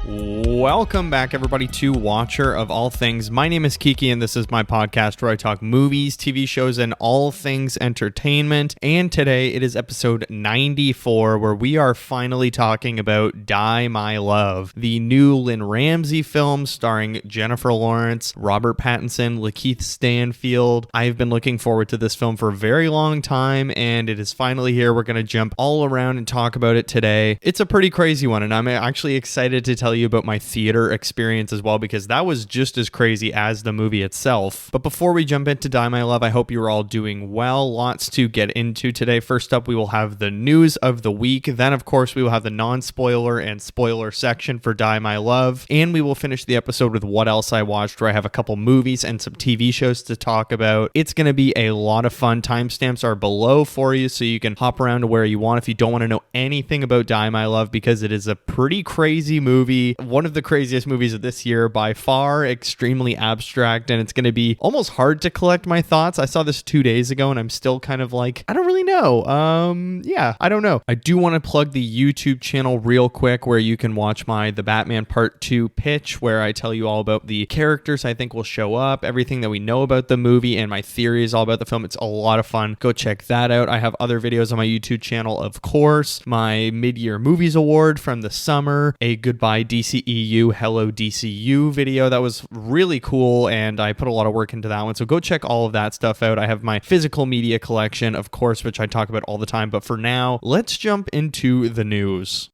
Welcome back, everybody, to Watcher of All Things. My name is Kiki, and this is my podcast where I talk movies, TV shows, and all things entertainment. And today it is episode 94, where we are finally talking about Die My Love, the new Lynne Ramsay film starring Jennifer Lawrence, Robert Pattinson, Lakeith Stanfield. I've been looking forward to this film for a very long time, and it is finally here. We're going to jump all around and talk about it today. It's a pretty crazy one, and I'm actually excited to tell you about my theater experience as well, because that was just as crazy as the movie itself. But before we jump into Die My Love, I hope you're all doing well. Lots to get into today. First up, we will have the news of the week. Then, of course, we will have the non-spoiler and spoiler section for Die My Love. And we will finish the episode with What Else I Watched, where I have a couple movies and some TV shows to talk about. It's going to be a lot of fun. Timestamps are below for you, so you can hop around to where you want if you don't want to know anything about Die My Love, because it is a pretty crazy movie. One of the craziest movies of this year by far, extremely abstract, and it's going to be almost hard to collect my thoughts. I saw this 2 days ago and I'm still kind of like, I don't really know. I don't know. I do want to plug the YouTube channel real quick, where you can watch my The Batman Part 2 pitch, where I tell you all about the characters I think will show up, everything that we know about the movie, and my theories all about the film. It's a lot of fun. Go check that out. I have other videos on my YouTube channel, of course. My mid-year movies award from the summer, a Goodbye DCEU, Hello DCU video that was really cool, and I put a lot of work into that one, so go check all of that stuff out. I have my physical media collection, of course, which I talk about all the time, but for now, let's jump into the news.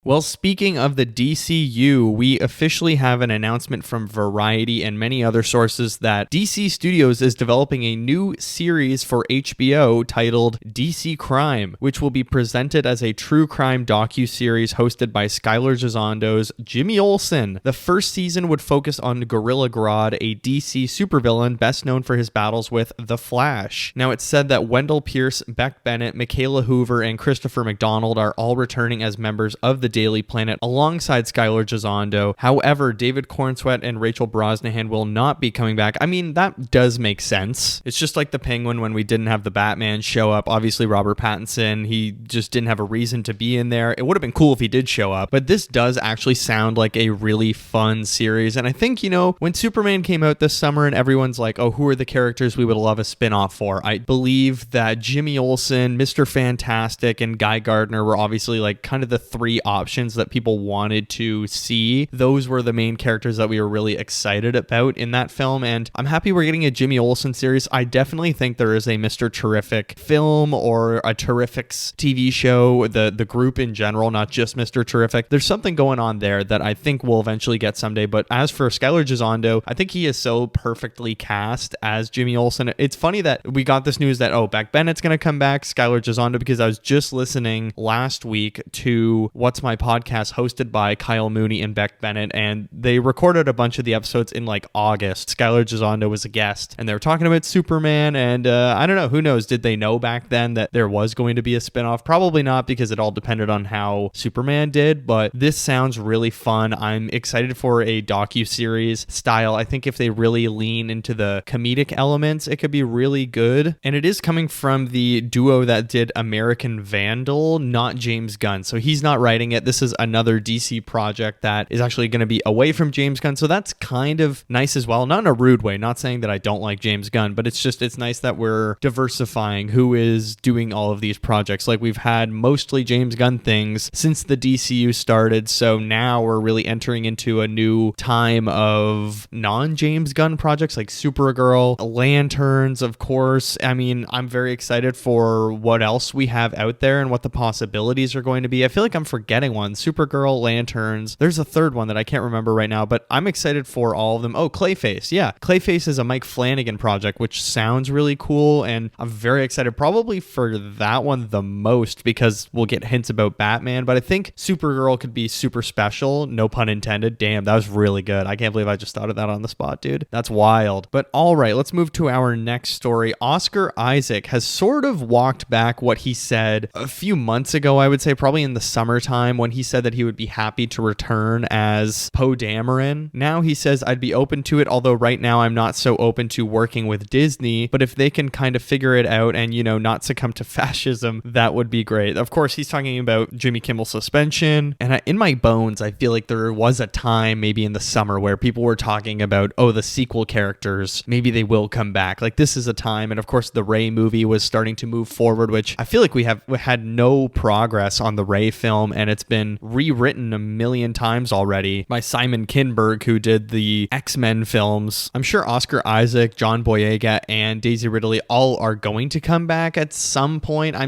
Well, speaking of the DCU, we officially have an announcement from Variety and many other sources that DC Studios is developing a new series for HBO titled DC Crime, which will be presented as a true crime docuseries hosted by Skylar Gisando's Jimmy Olson. The first season would focus on Gorilla Grodd, a DC supervillain best known for his battles with The Flash. Now, it's said that Wendell Pierce, Beck Bennett, Michaela Hoover, and Christopher McDonald are all returning as members of the Daily Planet alongside Skylar Gisondo. However, David Cornsweet and Rachel Brosnahan will not be coming back. I mean, that does make sense. It's just like the Penguin when we didn't have the Batman show up. Obviously, Robert Pattinson, he just didn't have a reason to be in there. It would have been cool if he did show up, but this does actually sound like a really fun series. And I think, when Superman came out this summer and everyone's like, oh, who are the characters we would love a spinoff for? I believe that Jimmy Olson, Mr. Fantastic, and Guy Gardner were obviously like kind of the three options that people wanted to see. Those were the main characters that we were really excited about in that film, and I'm happy we're getting a Jimmy Olsen series. I definitely think there is a Mr. Terrific film or a Terrifics TV show, the group in general, not just Mr. Terrific. There's something going on there that I think we'll eventually get someday, but as for Skylar Gisondo, I think he is so perfectly cast as Jimmy Olsen. It's funny that we got this news that, oh, Beck Bennett's going to come back, Skylar Gisondo, because I was just listening last week to What's My Podcast, hosted by Kyle Mooney and Beck Bennett, and they recorded a bunch of the episodes in like August. Skylar Gisondo was a guest, and they were talking about Superman, and I don't know, who knows, did they know back then that there was going to be a spinoff? Probably not, because it all depended on how Superman did, but this sounds really fun. I'm excited for a docuseries style. I think if they really lean into the comedic elements, it could be really good, and it is coming from the duo that did American Vandal, not James Gunn, so he's not writing it. This is another DC project that is actually going to be away from James Gunn, so that's kind of nice as well. Not in a rude way, not saying that I don't like James Gunn, but it's nice that we're diversifying who is doing all of these projects. Like, we've had mostly James Gunn things since the DCU started, so now we're really entering into a new time of non-James Gunn projects like Supergirl, Lanterns, of course. I mean, I'm very excited for what else we have out there and what the possibilities are going to be. I feel like I'm forgetting one. Supergirl, Lanterns. There's a third one that I can't remember right now, but I'm excited for all of them. Oh, Clayface. Yeah, Clayface is a Mike Flanagan project, which sounds really cool, and I'm very excited probably for that one the most, because we'll get hints about Batman, but I think Supergirl could be super special. No pun intended. Damn, that was really good. I can't believe I just thought of that on the spot, dude. That's wild. But all right, let's move to our next story. Oscar Isaac has sort of walked back what he said a few months ago, I would say, probably in the summertime, time when he said that he would be happy to return as Poe Dameron. Now he says, I'd be open to it, although right now I'm not so open to working with Disney, but if they can kind of figure it out and, not succumb to fascism, that would be great. Of course, he's talking about Jimmy Kimmel Suspension, and in my bones, I feel like there was a time maybe in the summer where people were talking about, the sequel characters, maybe they will come back. Like, this is a time, and of course, the Rey movie was starting to move forward, which I feel like we had no progress on the Rey film, and it's been rewritten a million times already by Simon Kinberg, who did the X-Men films. I'm sure Oscar Isaac, John Boyega, and Daisy Ridley all are going to come back at some point. I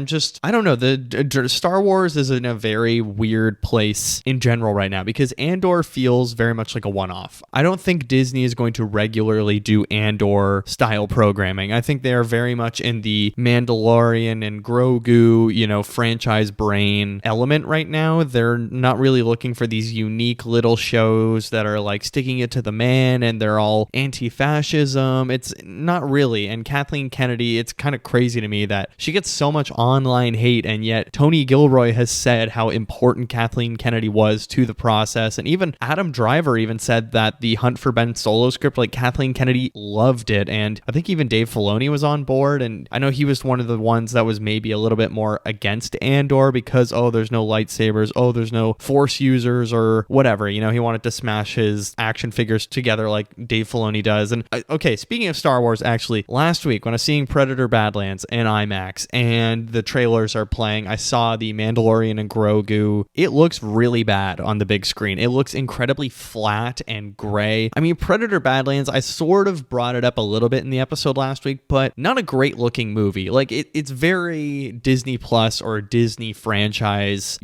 don't know. The Star Wars is in a very weird place in general right now because Andor feels very much like a one-off. I don't think Disney is going to regularly do Andor style programming. I think they are very much in the Mandalorian and Grogu, franchise brain element right now. They're not really looking for these unique little shows that are like sticking it to the man and they're all anti-fascism. It's not really. And Kathleen Kennedy, it's kind of crazy to me that she gets so much online hate, and yet Tony Gilroy has said how important Kathleen Kennedy was to the process. And even Adam Driver even said that the Hunt for Ben Solo script, like Kathleen Kennedy loved it. And I think even Dave Filoni was on board. And I know he was one of the ones that was maybe a little bit more against Andor because, there's no lightsabers. There's no Force users or whatever. He wanted to smash his action figures together like Dave Filoni does. And okay, speaking of Star Wars, actually, last week when I was seeing Predator Badlands in IMAX and the trailers are playing, I saw the Mandalorian and Grogu. It looks really bad on the big screen. It looks incredibly flat and gray. I mean, Predator Badlands, I sort of brought it up a little bit in the episode last week, but not a great looking movie. Like it's very Disney Plus or Disney franchise,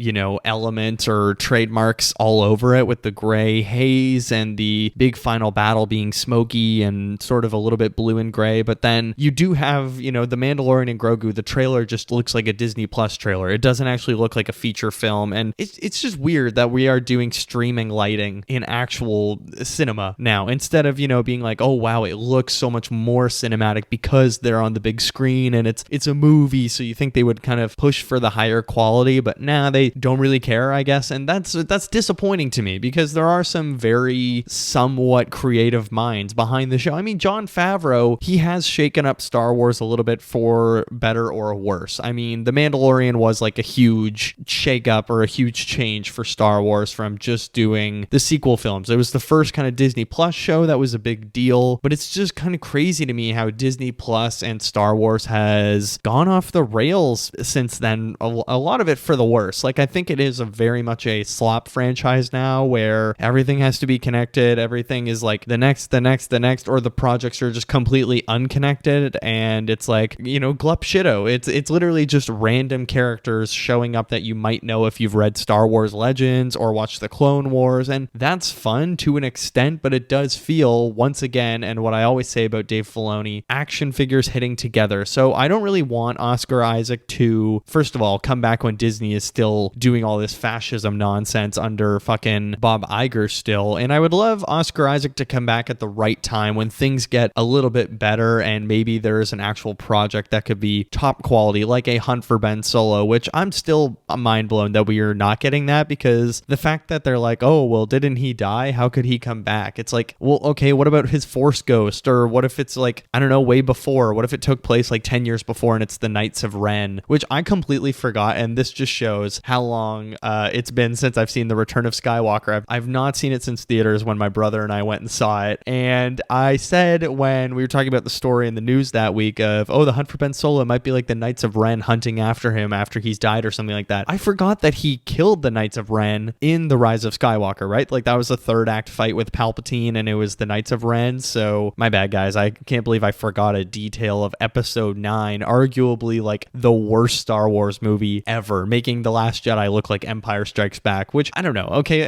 element or trademarks all over it with the gray haze and the big final battle being smoky and sort of a little bit blue and gray. But then you do have, the Mandalorian and Grogu, the trailer just looks like a Disney Plus trailer. It doesn't actually look like a feature film. And it's just weird that we are doing streaming lighting in actual cinema now instead of, being like, oh, wow, it looks so much more cinematic because they're on the big screen and it's a movie. So you think they would kind of push for the higher quality, but they don't really care, I guess. And that's disappointing to me because there are some very somewhat creative minds behind the show. I mean, Jon Favreau, he has shaken up Star Wars a little bit for better or worse. I mean, The Mandalorian was like a huge shakeup or a huge change for Star Wars from just doing the sequel films. It was the first kind of Disney Plus show that was a big deal, but it's just kind of crazy to me how Disney Plus and Star Wars has gone off the rails since then. A lot of it for the worse. Like, I think it is very much a slop franchise now where everything has to be connected. Everything is like the next, or the projects are just completely unconnected. And it's like, glup shitto. It's literally just random characters showing up that you might know if you've read Star Wars Legends or watched the Clone Wars. And that's fun to an extent, but it does feel, once again, and what I always say about Dave Filoni, action figures hitting together. So I don't really want Oscar Isaac to, first of all, come back when Disney is still doing all this fascism nonsense under fucking Bob Iger still. And I would love Oscar Isaac to come back at the right time when things get a little bit better and maybe there is an actual project that could be top quality, like a Hunt for Ben Solo, which I'm still mind blown that we are not getting that, because the fact that they're like, oh, well, didn't he die? How could he come back? It's like, well, okay, what about his Force Ghost? Or what if it's like, I don't know, way before? What if it took place like 10 years before and it's the Knights of Ren, which I completely forgot. And this just shows how long it's been since I've seen The Return of Skywalker. I've not seen it since theaters when my brother and I went and saw it. And I said when we were talking about the story in the news that week of, oh, the Hunt for Ben Solo might be like the Knights of Ren hunting after him after he's died or something like that. I forgot that he killed the Knights of Ren in The Rise of Skywalker, right? Like that was the third act fight with Palpatine and it was the Knights of Ren. So my bad, guys. I can't believe I forgot a detail of episode 9, arguably like the worst Star Wars movie ever, making The Last Jedi look like Empire Strikes Back, which I don't know. Okay,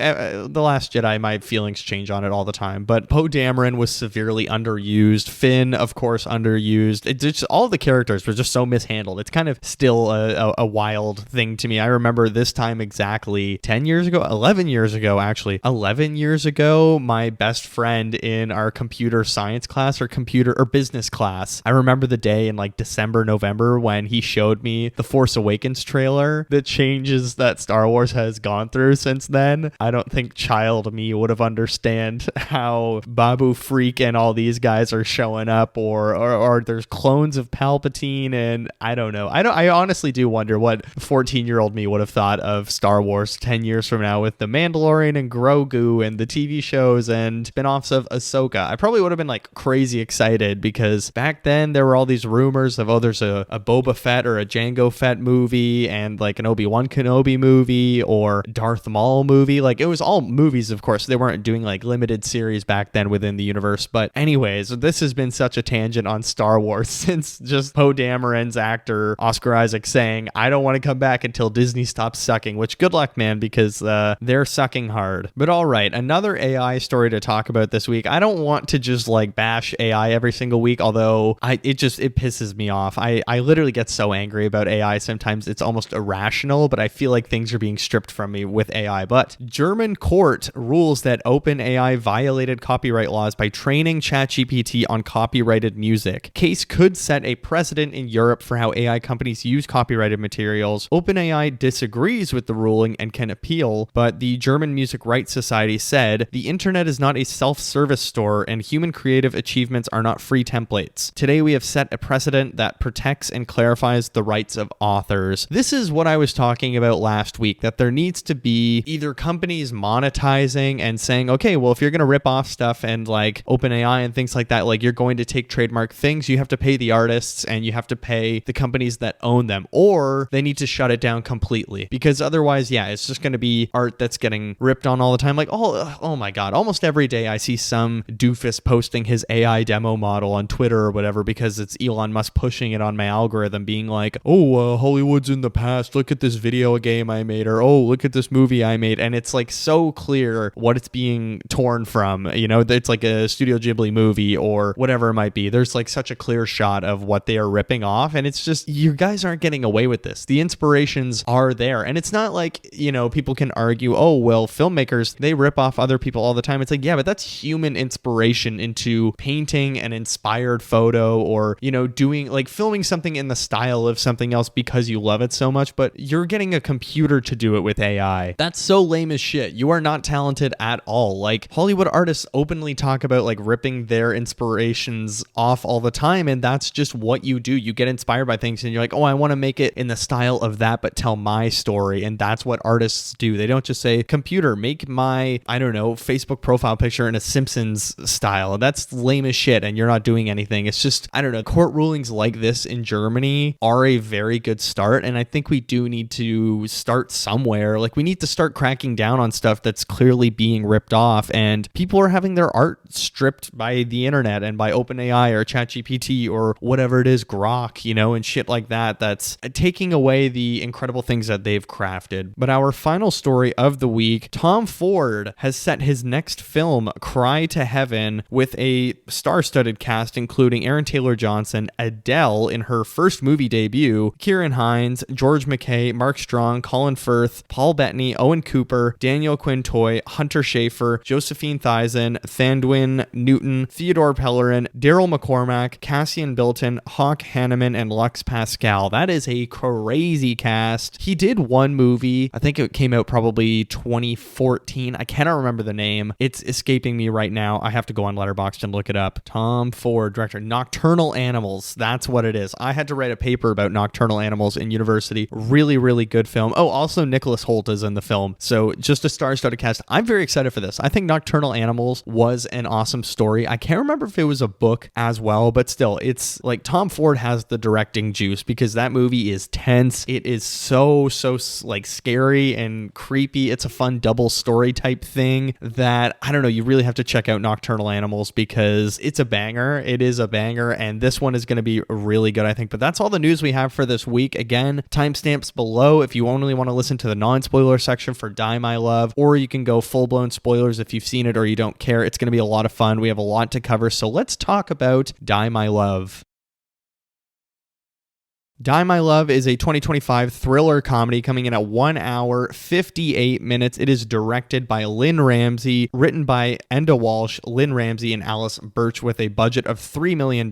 The Last Jedi, my feelings change on it all the time, but Poe Dameron was severely underused. Finn, of course, underused. It's just all the characters were just so mishandled. It's kind of still a wild thing to me. I remember this time exactly 10 years ago, 11 years ago, actually. 11 years ago, my best friend in our computer science class or computer or business class, I remember the day in like December, November when he showed me the Force Awakens trailer that changes that Star Star Wars has gone through since then. I don't think child me would have understand how Babu Freak and all these guys are showing up, or there's clones of Palpatine, and I don't know. I honestly do wonder what 14-year-old me would have thought of Star Wars 10 years from now with the Mandalorian and Grogu and the TV shows and spin-offs of Ahsoka. I probably would have been like crazy excited because back then there were all these rumors of, oh, there's a Boba Fett or a Jango Fett movie and like an Obi-Wan Kenobi movie or Darth Maul movie. Like it was all movies, of course. They weren't doing like limited series back then within the universe. But anyways, this has been such a tangent on Star Wars since just Poe Dameron's actor Oscar Isaac saying, I don't want to come back until Disney stops sucking, which good luck, man, because they're sucking hard. But all right, another AI story to talk about this week. I don't want to just like bash AI every single week, although it pisses me off. I literally get so angry about AI sometimes it's almost irrational, but I feel like things are being stripped from me with AI. But German court rules that OpenAI violated copyright laws by training ChatGPT on copyrighted music. Case could set a precedent in Europe for how AI companies use copyrighted materials. OpenAI disagrees with the ruling and can appeal, but the German Music Rights Society said the internet is not a self-service store and human creative achievements are not free templates. Today we have set a precedent that protects and clarifies the rights of authors. This is what I was talking about last week, that there needs to be either companies monetizing and saying, okay, well, if you're going to rip off stuff and like OpenAI and things like that, like you're going to take trademark things, you have to pay the artists and you have to pay the companies that own them, or they need to shut it down completely, because otherwise, yeah, it's just going to be art that's getting ripped on all the time. Like, oh my God, almost every day I see some doofus posting his AI demo model on Twitter or whatever because it's Elon Musk pushing it on my algorithm, being like, oh, Hollywood's in the past, look at this video game I made, or oh, look at this movie I made. And it's like so clear what it's being torn from, you know, it's like a Studio Ghibli movie or whatever it might be. There's like such a clear shot of what they are ripping off, and it's just, you guys aren't getting away with this. The inspirations are there, and it's not like, you know, people can argue, oh, well, filmmakers, they rip off other people all the time. It's like, yeah, but that's human inspiration into painting an inspired photo, or, you know, doing like filming something in the style of something else because you love it so much, but you're getting a computer to do it with AI. That's so lame as shit. You are not talented at all. Like, Hollywood artists openly talk about like ripping their inspirations off all the time, and that's just what you do. You get inspired by things and you're like, oh, I want to make it in the style of that, but tell my story. And that's what artists do. They don't just say, computer, make my, I don't know, Facebook profile picture in a Simpsons style. That's lame as shit, and you're not doing anything. It's just, I don't know, court rulings like this in Germany are a very good start, and I think we do need to start somewhere. Like, we need to start cracking down on stuff that's clearly being ripped off, and people are having their art stripped by the internet and by OpenAI or ChatGPT or whatever it is, Grok, you know, and shit like that. That's taking away the incredible things that they've crafted. But our final story of the week, Tom Ford has set his next film, Cry to Heaven, with a star-studded cast including Aaron Taylor-Johnson, Adele in her first movie debut, Kieran Hines, George McKay, Mark Strong, Colin Firth, Paul Bettany, Owen Cooper, Daniel Quintoy, Hunter Schafer, Josephine Theisen, Thandwin Newton, Theodore Pellerin, Daryl McCormack, Cassian Bilton, Hawk Hanneman, and Lux Pascal. That is a crazy cast. He did one movie, I think it came out probably 2014. I cannot remember the name. It's escaping me right now. I have to go on Letterboxd and look it up. Tom Ford, director, Nocturnal Animals. That's what it is. I had to write a paper about Nocturnal Animals in university. Really, really good film. Oh, also Nicholas Hoult is in the film. So just a star-studded cast. I'm very excited for this. I think Nocturnal Animals was an awesome story. I can't remember if it was a book as well, but still, it's like Tom Ford has the directing juice because that movie is tense. It is so like scary and creepy. It's a fun double story type thing that, I don't know, you really have to check out Nocturnal Animals because it's a banger. It is a banger, and this one is going to be really good, I think. But that's all the news we have for this week. Again, timestamps below if you only want to listen to the non-spoiler section for Die My Love, or you can go full-blown spoilers if you've seen it or you don't care. It's going to be a lot of fun. We have a lot to cover, so let's talk about Die My Love. Die My Love is a 2025 thriller comedy coming in at 1 hour, 58 minutes. It is directed by Lynne Ramsay, written by Enda Walsh, Lynne Ramsay, and Alice Birch with a budget of $3 million.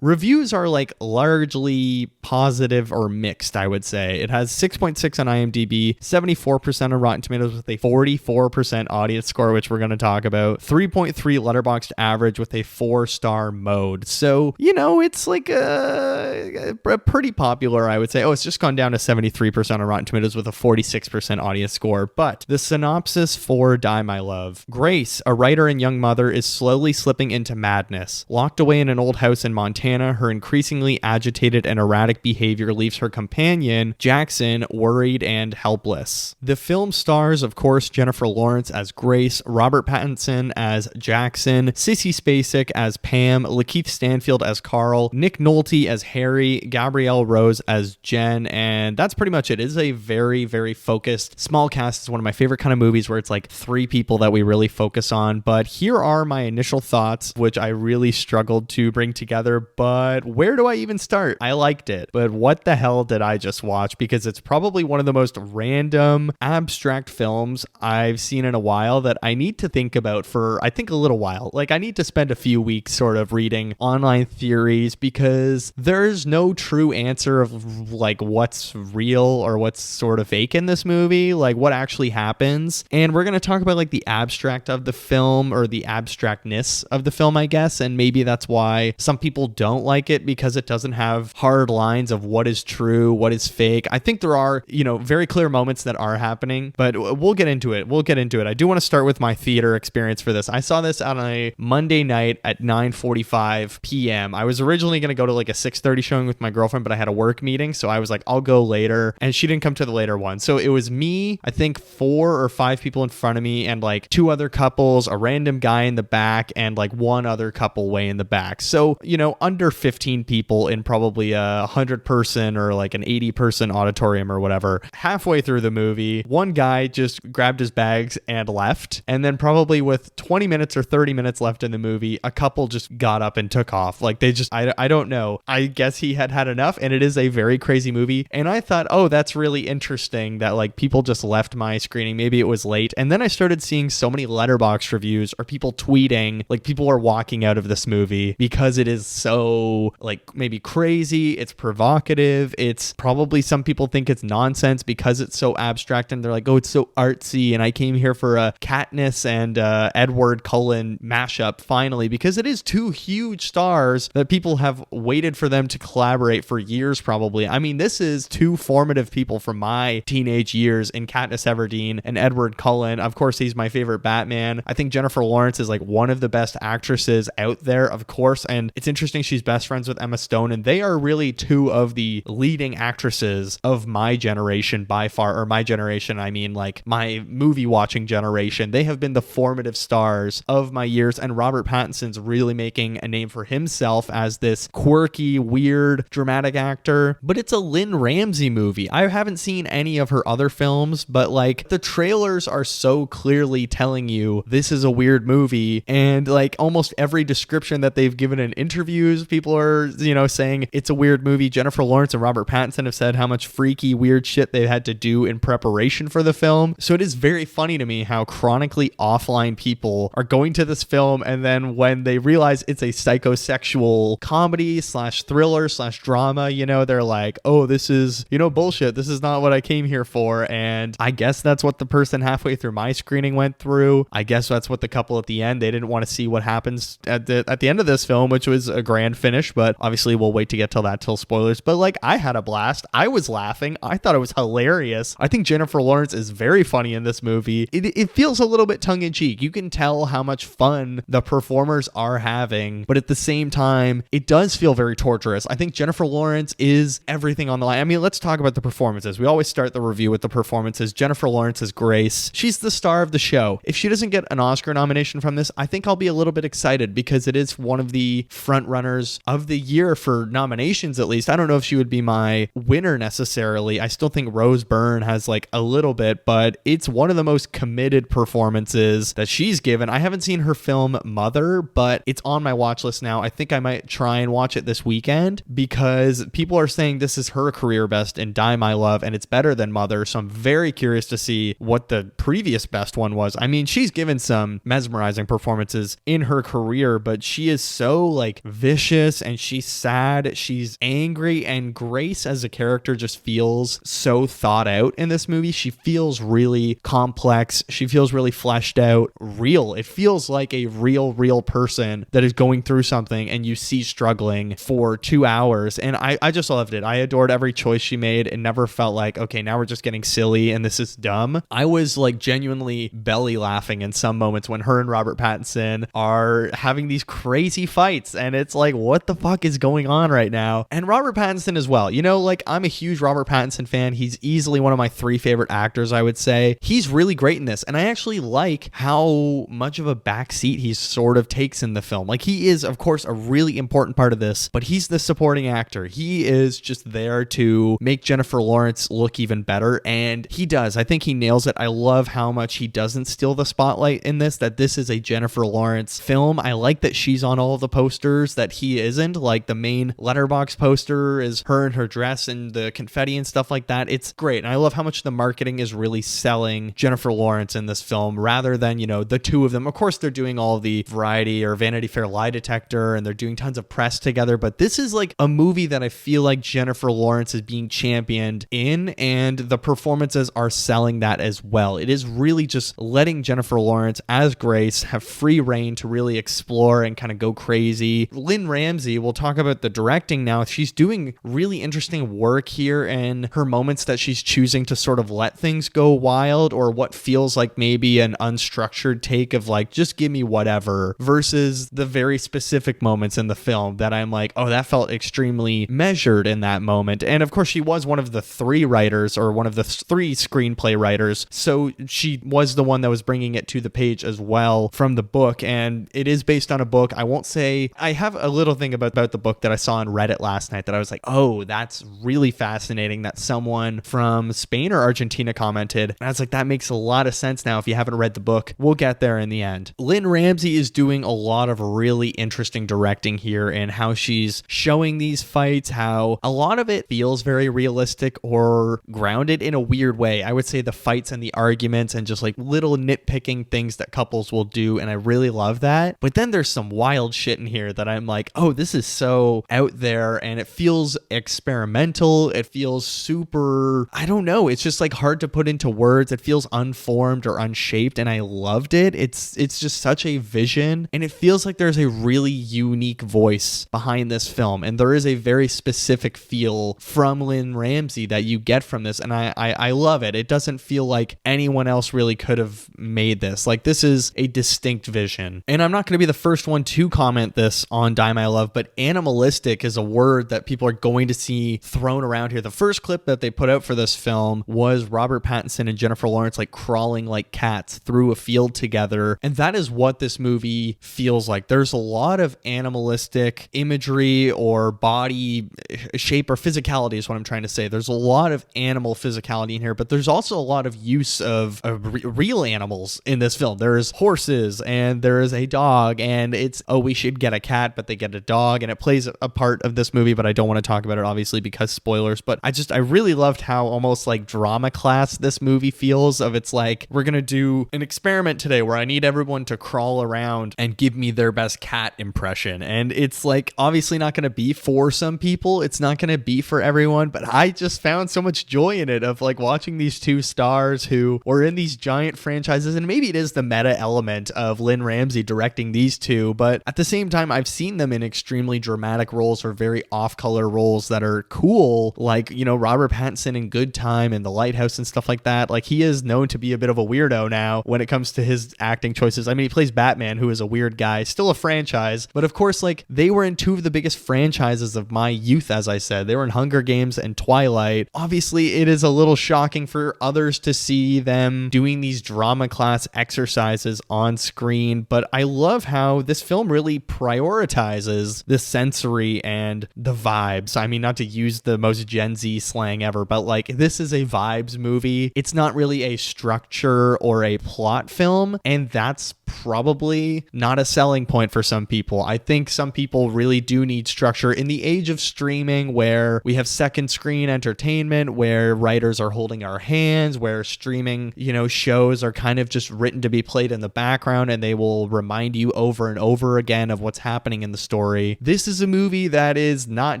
Reviews are like largely positive or mixed, I would say. It has 6.6 on IMDb, 74% on Rotten Tomatoes with a 44% audience score, which we're going to talk about, 3.3 Letterboxd average with a 4-star mode. So, it's like a pretty popular, I would say. Oh, it's just gone down to 73% on Rotten Tomatoes with a 46% audience score. But the synopsis for Die My Love. Grace, a writer and young mother, is slowly slipping into madness. Locked away in an old house in Montana, her increasingly agitated and erratic behavior leaves her companion, Jackson, worried and helpless. The film stars, of course, Jennifer Lawrence as Grace, Robert Pattinson as Jackson, Sissy Spacek as Pam, Lakeith Stanfield as Carl, Nick Nolte as Harry, Gabrielle Rose as Jen, and that's pretty much it. It is a very, very focused small cast. It's one of my favorite kind of movies where it's like 3 people that we really focus on. But here are my initial thoughts, which I really struggled to bring together. But where do I even start? I liked it, but what the hell did I just watch? Because it's probably one of the most random, abstract films I've seen in a while that I need to think about for, I think, a little while. Like, I need to spend a few weeks sort of reading online theories because there's no true answer of like what's real or what's sort of fake in this movie, like what actually happens. And we're going to talk about like the abstract of the film, or the abstractness of the film, I guess. And maybe that's why some people don't like it, because it doesn't have hard lines of what is true, what is fake. I think there are, very clear moments that are happening, but we'll get into it. I do want to start with my theater experience for this. I saw this on a Monday night at 9:45 p.m. I was originally going to go to like a 6:30 showing with my girlfriend, but I had a work meeting, so I was like, I'll go later, and she didn't come to the later one. So it was me, I think 4 or 5 people in front of me, and like 2 other couples, a random guy in the back, and like 1 other couple way in the back. So, under 15 people in probably a 100-person or like an 80-person auditorium or whatever. Halfway through the movie, one guy just grabbed his bags and left, and then probably with 20 minutes or 30 minutes left in the movie, a couple just got up and took off. Like they just, I don't know. I guess he had enough, and it is a very crazy movie. And I thought, oh, that's really interesting that like people just left my screening. Maybe it was late. And then I started seeing so many Letterboxd reviews or people tweeting like people are walking out of this movie because it is so like maybe crazy. It's provocative. It's probably, some people think it's nonsense because it's so abstract, and they're like, oh, it's so artsy. And I came here for a KATNISS and Edward Cullen mashup finally, because it is 2 huge stars that people have waited for them to collaborate for years probably. I mean, this is 2 formative people from my teenage years in Katniss Everdeen and Edward Cullen. Of course, he's my favorite Batman. I think Jennifer Lawrence is like one of the best actresses out there, of course, and it's interesting she's best friends with Emma Stone, and they are really 2 of the leading actresses of my generation by far, or my generation, I mean like my movie watching generation. They have been the formative stars of my years, and Robert Pattinson's really making a name for himself as this quirky, weird, dramatic actor. But it's a Lynne Ramsay movie. I haven't seen any of her other films, but like the trailers are so clearly telling you this is a weird movie, and like almost every description that they've given in interviews, people are, saying it's a weird movie. Jennifer Lawrence and Robert Pattinson have said how much freaky, weird shit they've had to do in preparation for the film. So it is very funny to me how chronically offline people are going to this film, and then when they realize it's a psychosexual comedy / thriller / drama, they're like, oh, this is, bullshit. This is not what I came here for. And I guess that's what the person halfway through my screening went through. I guess that's what the couple at the end, they didn't want to see what happens at the end of this film, which was a grand finish, but obviously we'll wait to get till spoilers. But like, I had a blast. I was laughing. I thought it was hilarious. I think Jennifer Lawrence is very funny in this movie. It feels a little bit tongue-in-cheek. You can tell how much fun the performers are having, but at the same time, it does feel very torturous. I think Jennifer Lawrence is everything on the line. I mean, let's talk about the performances. We always start the review with the performances. Jennifer Lawrence is Grace. She's the star of the show. If she doesn't get an Oscar nomination from this, I think I'll be a little bit excited, because it is one of the front runners of the year for nominations, at least. I don't know if she would be my winner necessarily. I still think Rose Byrne has like a little bit, but it's one of the most committed performances that she's given. I haven't seen her film Mother, but it's on my watch list now. I think I might try and watch it this weekend, because people are saying this is her career best in Die My Love, and it's better than Mother. So I'm very curious to see what the previous best one was. I mean, she's given some mesmerizing performances in her career, but she is so like vicious, and she's sad, she's angry, and Grace as a character just feels so thought out in this movie. She feels really complex. She feels really fleshed out, real. It feels like a real person that is going through something and you see struggling for 2 hours. And I just loved it. I adored every choice she made. It never felt like, okay, now we're just getting silly and this is dumb. I was like genuinely belly laughing in some moments when her and Robert Pattinson are having these crazy fights, and it's like, what the fuck is going on right now? And Robert Pattinson as well. You know, like, I'm a huge Robert Pattinson fan. He's easily one of my 3 favorite actors, I would say. He's really great in this, and I actually like how much of a backseat he sort of takes in the film. Like, he is, of course, a really important part of this, but he's the supporting actor. He is just there to make Jennifer Lawrence look even better, and he does. I think he nails it. I love how much he doesn't steal the spotlight in this, that this is a Jennifer Lawrence film. I like that she's on all of the posters, that he isn't. Like, the main letterbox poster is her in her dress and the confetti and stuff like that. It's great. And I love how much the marketing is really selling Jennifer Lawrence in this film rather than, you know, the two of them. Of course, they're doing all the Variety or Vanity Fair lie detector, and they're doing tons of press together, but this is like a movie that I feel like Jennifer Lawrence is being championed in, and the performances are selling that as well. It is really just letting Jennifer Lawrence as Grace have free reign to really explore and kind of go crazy. Lynne Ramsay, we'll talk about the directing now. She's doing really interesting work here in her moments that she's choosing to sort of let things go wild, or what feels like maybe an unstructured take of like, just give me whatever, versus the very specific moments in the film that I'm like, oh, that felt extremely measured in that moment. And of course, she was one of the 3 writers, or one of the 3 screenplay writers, so she was the one that was bringing it to the page as well from the book, and it is based on a book. I won't say, I have a little thing about the book that I saw on Reddit last night that I was like, oh, that's really fascinating that someone from Spain or Argentina commented, and I was like, that makes a lot of sense now if you haven't read the book. We'll get there in the end. Lynne Ramsay is doing a lot of really interesting directing here, and how she's showing these fights, how a lot of it feels very realistic or grounded in a weird way. I would say the fights and the arguments and just like little nitpicking things that couples will do, and I really love that. But then there's some wild shit in here that I'm like, oh, this is so out there, and it feels experimental. It feels super, I don't know, it's just like hard to put into words. It feels unformed or unshaped, and I loved it. It's just such a vision, and it feels like there's a really unique voice behind this film, and there is a very specific feel from Lynne Ramsay that you get from this, and I love it. It doesn't feel like anyone else really could have made this. Like, this is a distinct vision. And I'm not going to be the first one to comment this on Die My Love, but animalistic is a word that people are going to see thrown around here. The first clip that they put out for this film was Robert Pattinson and Jennifer Lawrence like crawling like cats through a field together, and that is what this movie feels like. There's a lot of animalistic imagery or body shape or physicality is what I'm trying to say. There's a lot of animal physicality in here, but there's also a lot of use of real animals in this film. There's horses, and there is a dog, and it's, oh, we should get a cat, but they get a dog, and it plays a part of this movie, but I don't want to talk about it obviously because spoilers. But I really loved how almost like drama class this movie feels. Of, it's like, we're gonna do an experiment today where I need everyone to crawl around and give me their best cat impression, and it's like obviously not gonna be for some people, it's not gonna be for everyone, but I just found so much joy in it, of like watching these 2 stars who were in these giant franchises. And maybe it is the meta element of Lynne Ramsay directing these 2, but at the same time, I've seen them in extremely dramatic roles or very off-color roles that are cool, like, you know, Robert Pattinson in Good Time and The Lighthouse and stuff like that. Like, he is known to be a bit of a weirdo now when it comes to his acting choices. I mean, he plays Batman, who is a weird guy, still a franchise, but of course, like, they were in 2 of the biggest franchises of my youth, as I said. They were in Hunger Games and Twilight. Obviously, it is a little shocking for others to see them doing these drama class exercises on screen, but I love how this film really prioritizes the sensory and the vibes. I mean, not to use the most Gen Z slang ever, but like, this is a vibes movie. It's not really a structure or a plot film, and that's probably not a selling point for some people. I think some people really do need structure in the age of streaming, where we have second screen entertainment, where writers are holding our hands, where streaming, shows are kind of just written to be played in the background, and they will remind you over and over again of what's happening in the story. This is a movie that is not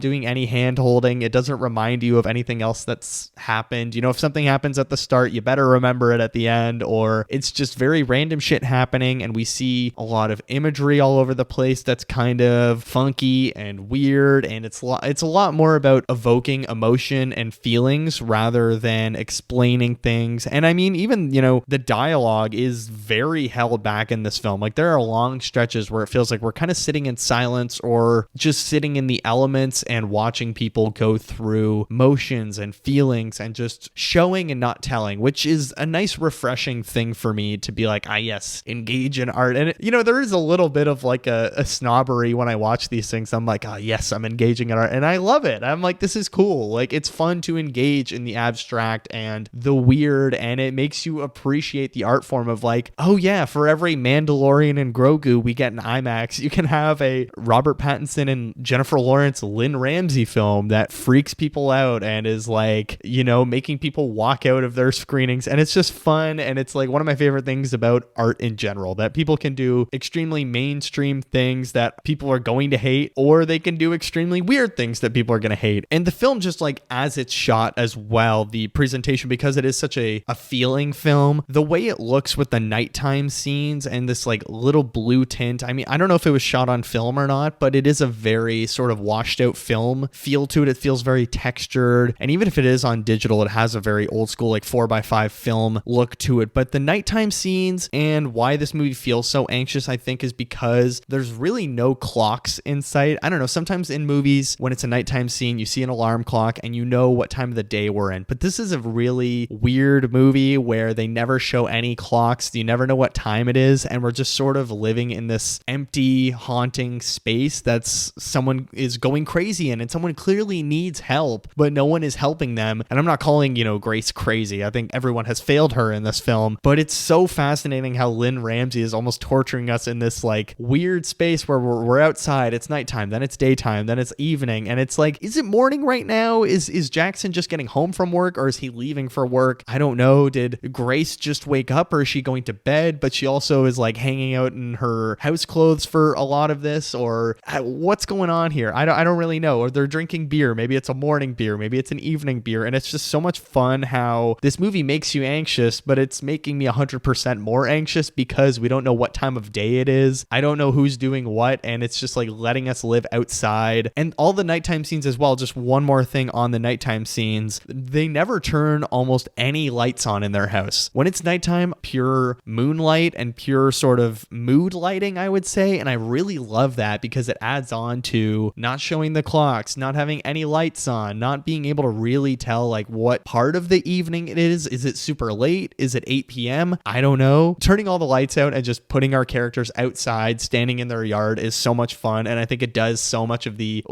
doing any hand holding. It doesn't remind you of anything else that's happened. If something happens at the start, you better remember it at the end, or it's just very random shit happening, and we see a lot of imagery all over the place that's kind of funky and weird, and it's a lot more about evoking emotion and feelings rather than explaining things. And I mean, even, the dialogue is very held back in this film. Like, there are long stretches where it feels like we're kind of sitting in silence or just sitting in the elements and watching people go through motions and feelings and just showing and not telling, which is a nice refreshing thing for me to be like, yes, engage in art. And there is a little bit of like a snobbery when I watch these things. I'm like, yes, I'm engaging in art, and I love it. I'm like, this is cool. Like, it's fun to engage in the abstract and the weird, and it makes you appreciate the art form of like, oh yeah, for every Mandalorian and Grogu we get in IMAX, you can have a Robert Pattinson and Jennifer Lawrence Lynne Ramsay film that freaks people out and is like, making people walk out of their screenings. And it's just fun, and it's like one of my favorite things about art in general, that people can do extremely mainstream things that people are going to hate, or they can do extremely weird things that people are going to hate. And the film, just like as it's shot as well, the presentation, because it is such a feeling film, the way it looks with the nighttime scenes and this like little blue tint. I mean, I don't know if it was shot on film or not, but it is a very sort of washed out film feel to it. It feels very textured. And even if it is on digital, it has a very old school, like 4x5 film look to it. But the nighttime scenes, and why this movie feels so anxious, I think, is because there's really no clocks in sight. I don't know. Sometimes in movies, when it's a nighttime scene, you see an alarm clock and you know what time of the day we're in. But this is a really weird movie where they never show any clocks. You never know what time it is. And we're just sort of living in this empty, haunting space that's someone is going crazy in, and someone clearly needs help, but no one is helping them. And I'm not calling, Grace crazy. I think everyone has failed her in this film, but it's so fascinating how Lynne Ramsay is almost torturing us in this like weird space where we're outside, it's nighttime, then it's daytime, then it's evening, and it's like, is it morning right now? Is Jackson just getting home from work, or is he leaving for work? I don't know. Did Grace just wake up, or is she going to bed, but she also is like hanging out in her house clothes for a lot of this, or what's going on here? I don't really know. Or they're drinking beer. Maybe it's a morning beer, maybe it's an evening beer. And it's just so much fun how this movie makes you anxious, but it's making me 100% more anxious because we don't know what time of day it is. I don't know who's doing what, and it's just like letting us live outside. And all the nighttime scenes as well, just one more thing on the nighttime scenes, they never turn almost any lights on in their house. When it's nighttime, pure moonlight and pure sort of mood lighting, I would say. And I really love that because it adds on to not showing the clocks, not having any lights on, not being able to really tell like what part of the evening it is. Is it super late? Is it 8 p.m.? I don't know. Turning all the lights out and just putting our characters outside, standing in their yard, is so much fun. And I think it does so much of the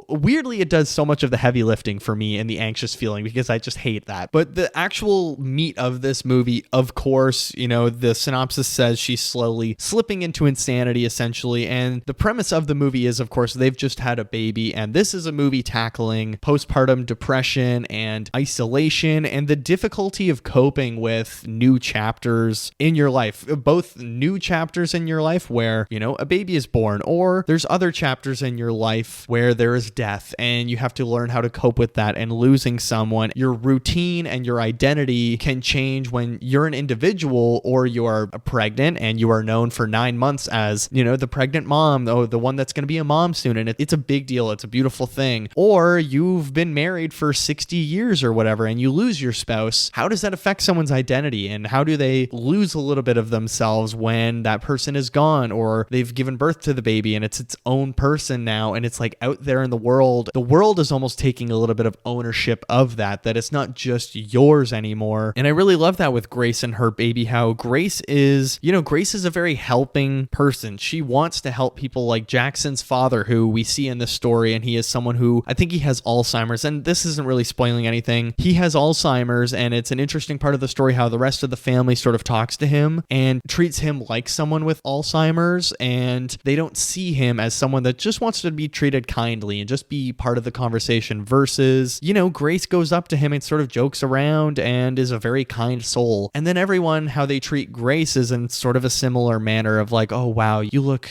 heavy lifting for me and the anxious feeling, because I just hate that. But the actual meat of this movie, of course, the synopsis says she's slowly slipping into insanity, essentially. And the premise of the movie is, of course, they've just had a baby. And this is a movie tackling postpartum depression and isolation and the difficulty of coping with new chapters in your life. Both new chapters in your life where, a baby is born, or there's other chapters in your life where there is death and you have to learn how to cope with that and losing someone. Your routine and your identity can change when you're an individual, or you are pregnant and you are known for 9 months as, the pregnant mom, the one that's going to be a mom soon. And it's a big deal. It's a beautiful thing. Or you've been married for 60 years or whatever, and you lose your spouse. How does that affect someone's identity? And how do they lose a little bit of themselves when that person is gone, or they've given birth to the baby and it's its own person now, and it's like out there in the world is almost taking a little bit of ownership of that it's not just yours anymore. And I really love that with Grace and her baby, how Grace is a very helping person. She wants to help people, like Jackson's father, who we see in this story, and he is someone who, I think he has Alzheimer's, and this isn't really spoiling anything. He has Alzheimer's, and it's an interesting part of the story how the rest of the family sort of talks to him and treats him like like someone with Alzheimer's, and they don't see him as someone that just wants to be treated kindly and just be part of the conversation versus, Grace goes up to him and sort of jokes around and is a very kind soul. And then everyone, how they treat Grace is in sort of a similar manner of like, oh, wow, you look,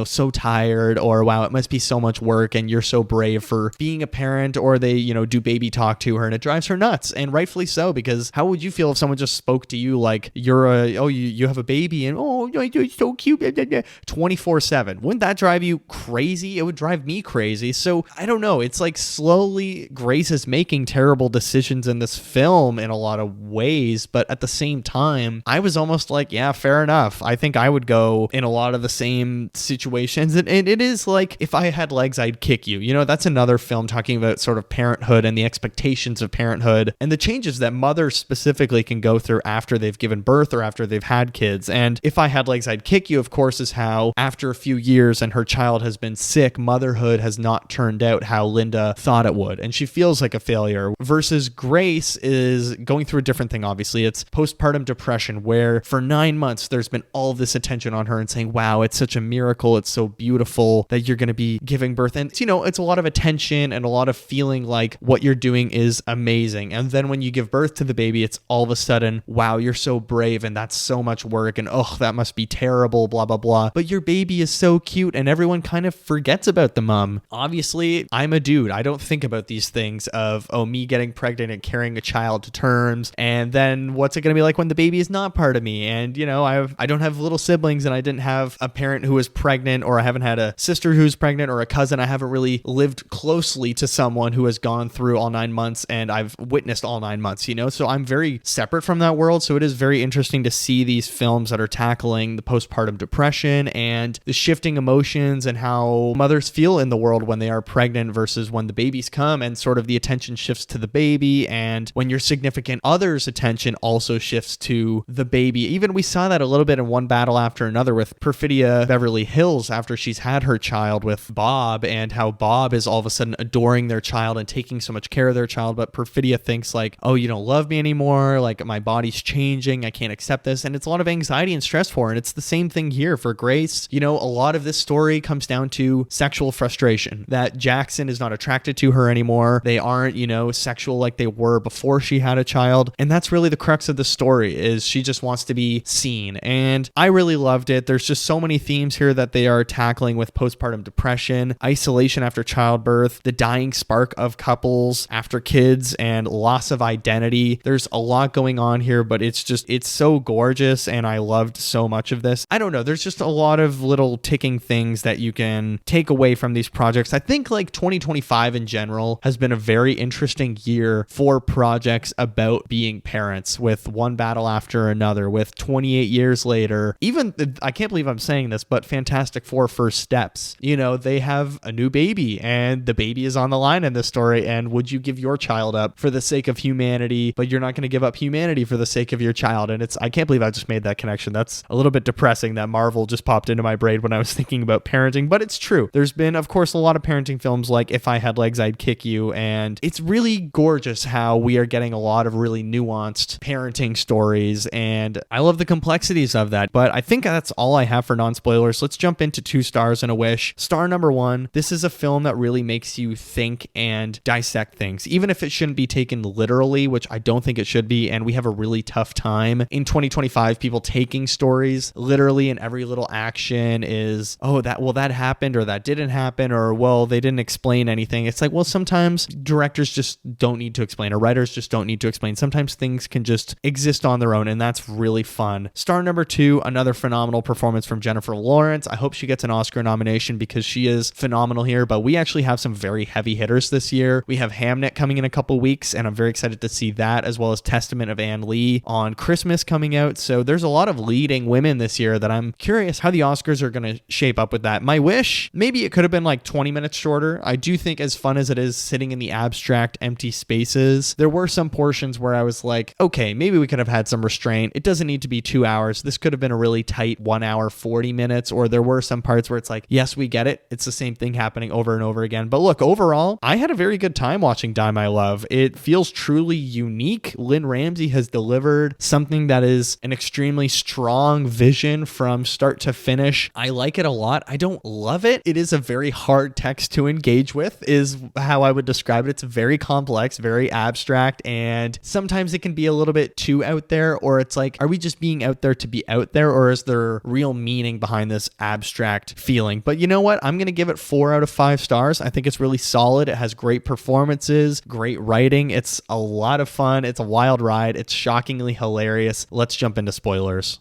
so tired, or wow, it must be so much work and you're so brave for being a parent, or they, do baby talk to her and it drives her nuts. And rightfully so, because how would you feel if someone just spoke to you like you have a baby and you're so cute 24/7? Wouldn't that drive you crazy? It would drive me crazy. So I don't know. It's like slowly Grace is making terrible decisions in this film in a lot of ways, but at the same time, I was almost like, yeah, fair enough. I think I would go in a lot of the same situations. And it is like, if I had legs, I'd kick you. That's another film talking about sort of parenthood and the expectations of parenthood and the changes that mothers specifically can go through after they've given birth or after they've had kids. And if I had legs, I'd kick you, of course, is how after a few years and her child has been sick, motherhood has not turned out how Linda thought it would. And she feels like a failure, versus Grace is going through a different thing. Obviously, it's postpartum depression, where for 9 months, there's been all this attention on her and saying, wow, it's such a miracle. It's so beautiful that you're going to be giving birth. And, it's a lot of attention and a lot of feeling like what you're doing is amazing. And then when you give birth to the baby, it's all of a sudden, wow, you're so brave and that's so much work. And oh, that must be terrible, blah, blah, blah. But your baby is so cute and everyone kind of forgets about the mom. Obviously, I'm a dude. I don't think about these things of, me getting pregnant and carrying a child to terms. And then what's it going to be like when the baby is not part of me? And, I don't have little siblings and I didn't have a parent who was pregnant, or I haven't had a sister who's pregnant or a cousin. I haven't really lived closely to someone who has gone through all 9 months and I've witnessed all 9 months, so I'm very separate from that world. So it is very interesting to see these films that are tackling the postpartum depression and the shifting emotions and how mothers feel in the world when they are pregnant versus when the babies come, and sort of the attention shifts to the baby, and when your significant other's attention also shifts to the baby. Even we saw that a little bit in One Battle After Another with Perfidia Beverly Hills after she's had her child with Bob, and how Bob is all of a sudden adoring their child and taking so much care of their child, but Perfidia thinks like, oh, you don't love me anymore, like my body's changing, I can't accept this. And it's a lot of anxiety and stress for her. And it's the same thing here for Grace. A lot of this story comes down to sexual frustration, that Jackson is not attracted to her anymore. They aren't, sexual like they were before she had a child. And that's really the crux of the story, is she just wants to be seen. And I really loved it. There's just so many themes here that they are tackling with postpartum depression, isolation after childbirth, the dying spark of couples after kids, and loss of identity. There's a lot going on here, but it's so gorgeous, and I loved so much of this. I don't know, there's just a lot of little ticking things that you can take away from these projects. I think like 2025 in general has been a very interesting year for projects about being parents, with One Battle After Another, with 28 Years Later, even, I can't believe I'm saying this, but Fantastic Four First Steps. They have a new baby and the baby is on the line in this story, and would you give your child up for the sake of humanity, but you're not going to give up humanity for the sake of your child? And I can't believe I just made that connection. That's a little bit depressing that Marvel just popped into my brain when I was thinking about parenting, but it's true. There's been, of course, a lot of parenting films like If I Had Legs, I'd Kick You, and it's really gorgeous how we are getting a lot of really nuanced parenting stories, and I love the complexities of that. But I think that's all I have for non-spoilers. Let's jump into 2 stars and a wish. Star number 1, this is a film that really makes you think and dissect things, even if it shouldn't be taken literally, which I don't think it should be. And we have a really tough time in 2025, people taking stories literally, and every little action is, that happened, or that didn't happen, or well, they didn't explain anything. It's like, well, sometimes directors just don't need to explain, or writers just don't need to explain. Sometimes things can just exist on their own, and that's really fun. Star number 2, another phenomenal performance from Jennifer Lawrence. I hope she gets an Oscar nomination because she is phenomenal here, but we actually have some very heavy hitters this year. We have Hamnet coming in a couple weeks, and I'm very excited to see that, as well as Testament of Anne Lee on Christmas coming out. So there's a lot of leading women this year that I'm curious how the Oscars are going to shape up with that. My wish, maybe it could have been like 20 minutes shorter. I do think, as fun as it is sitting in the abstract empty spaces, there were some portions where I was like, okay, maybe we could have had some restraint. It doesn't need to be 2 hours. This could have been a really tight 1 hour, 40 minutes, or there were some parts where it's like, yes, we get it. It's the same thing happening over and over again. But look, overall, I had a very good time watching Die My Love. It feels truly unique. Lynne Ramsay has delivered something that is an extremely strong vision from start to finish. I like it a lot. I don't love it. It is a very hard text to engage with, is how I would describe it. It's very complex, very abstract, and sometimes it can be a little bit too out there, or it's like, are we just being out there to be out there, or is there real meaning behind this abstract feeling? But you know what? I'm going to give it 4 out of 5 stars. I think it's really solid. It has great performances, great writing. It's a lot of fun. It's a wild ride. It's shockingly hilarious. Let's jump into spoilers.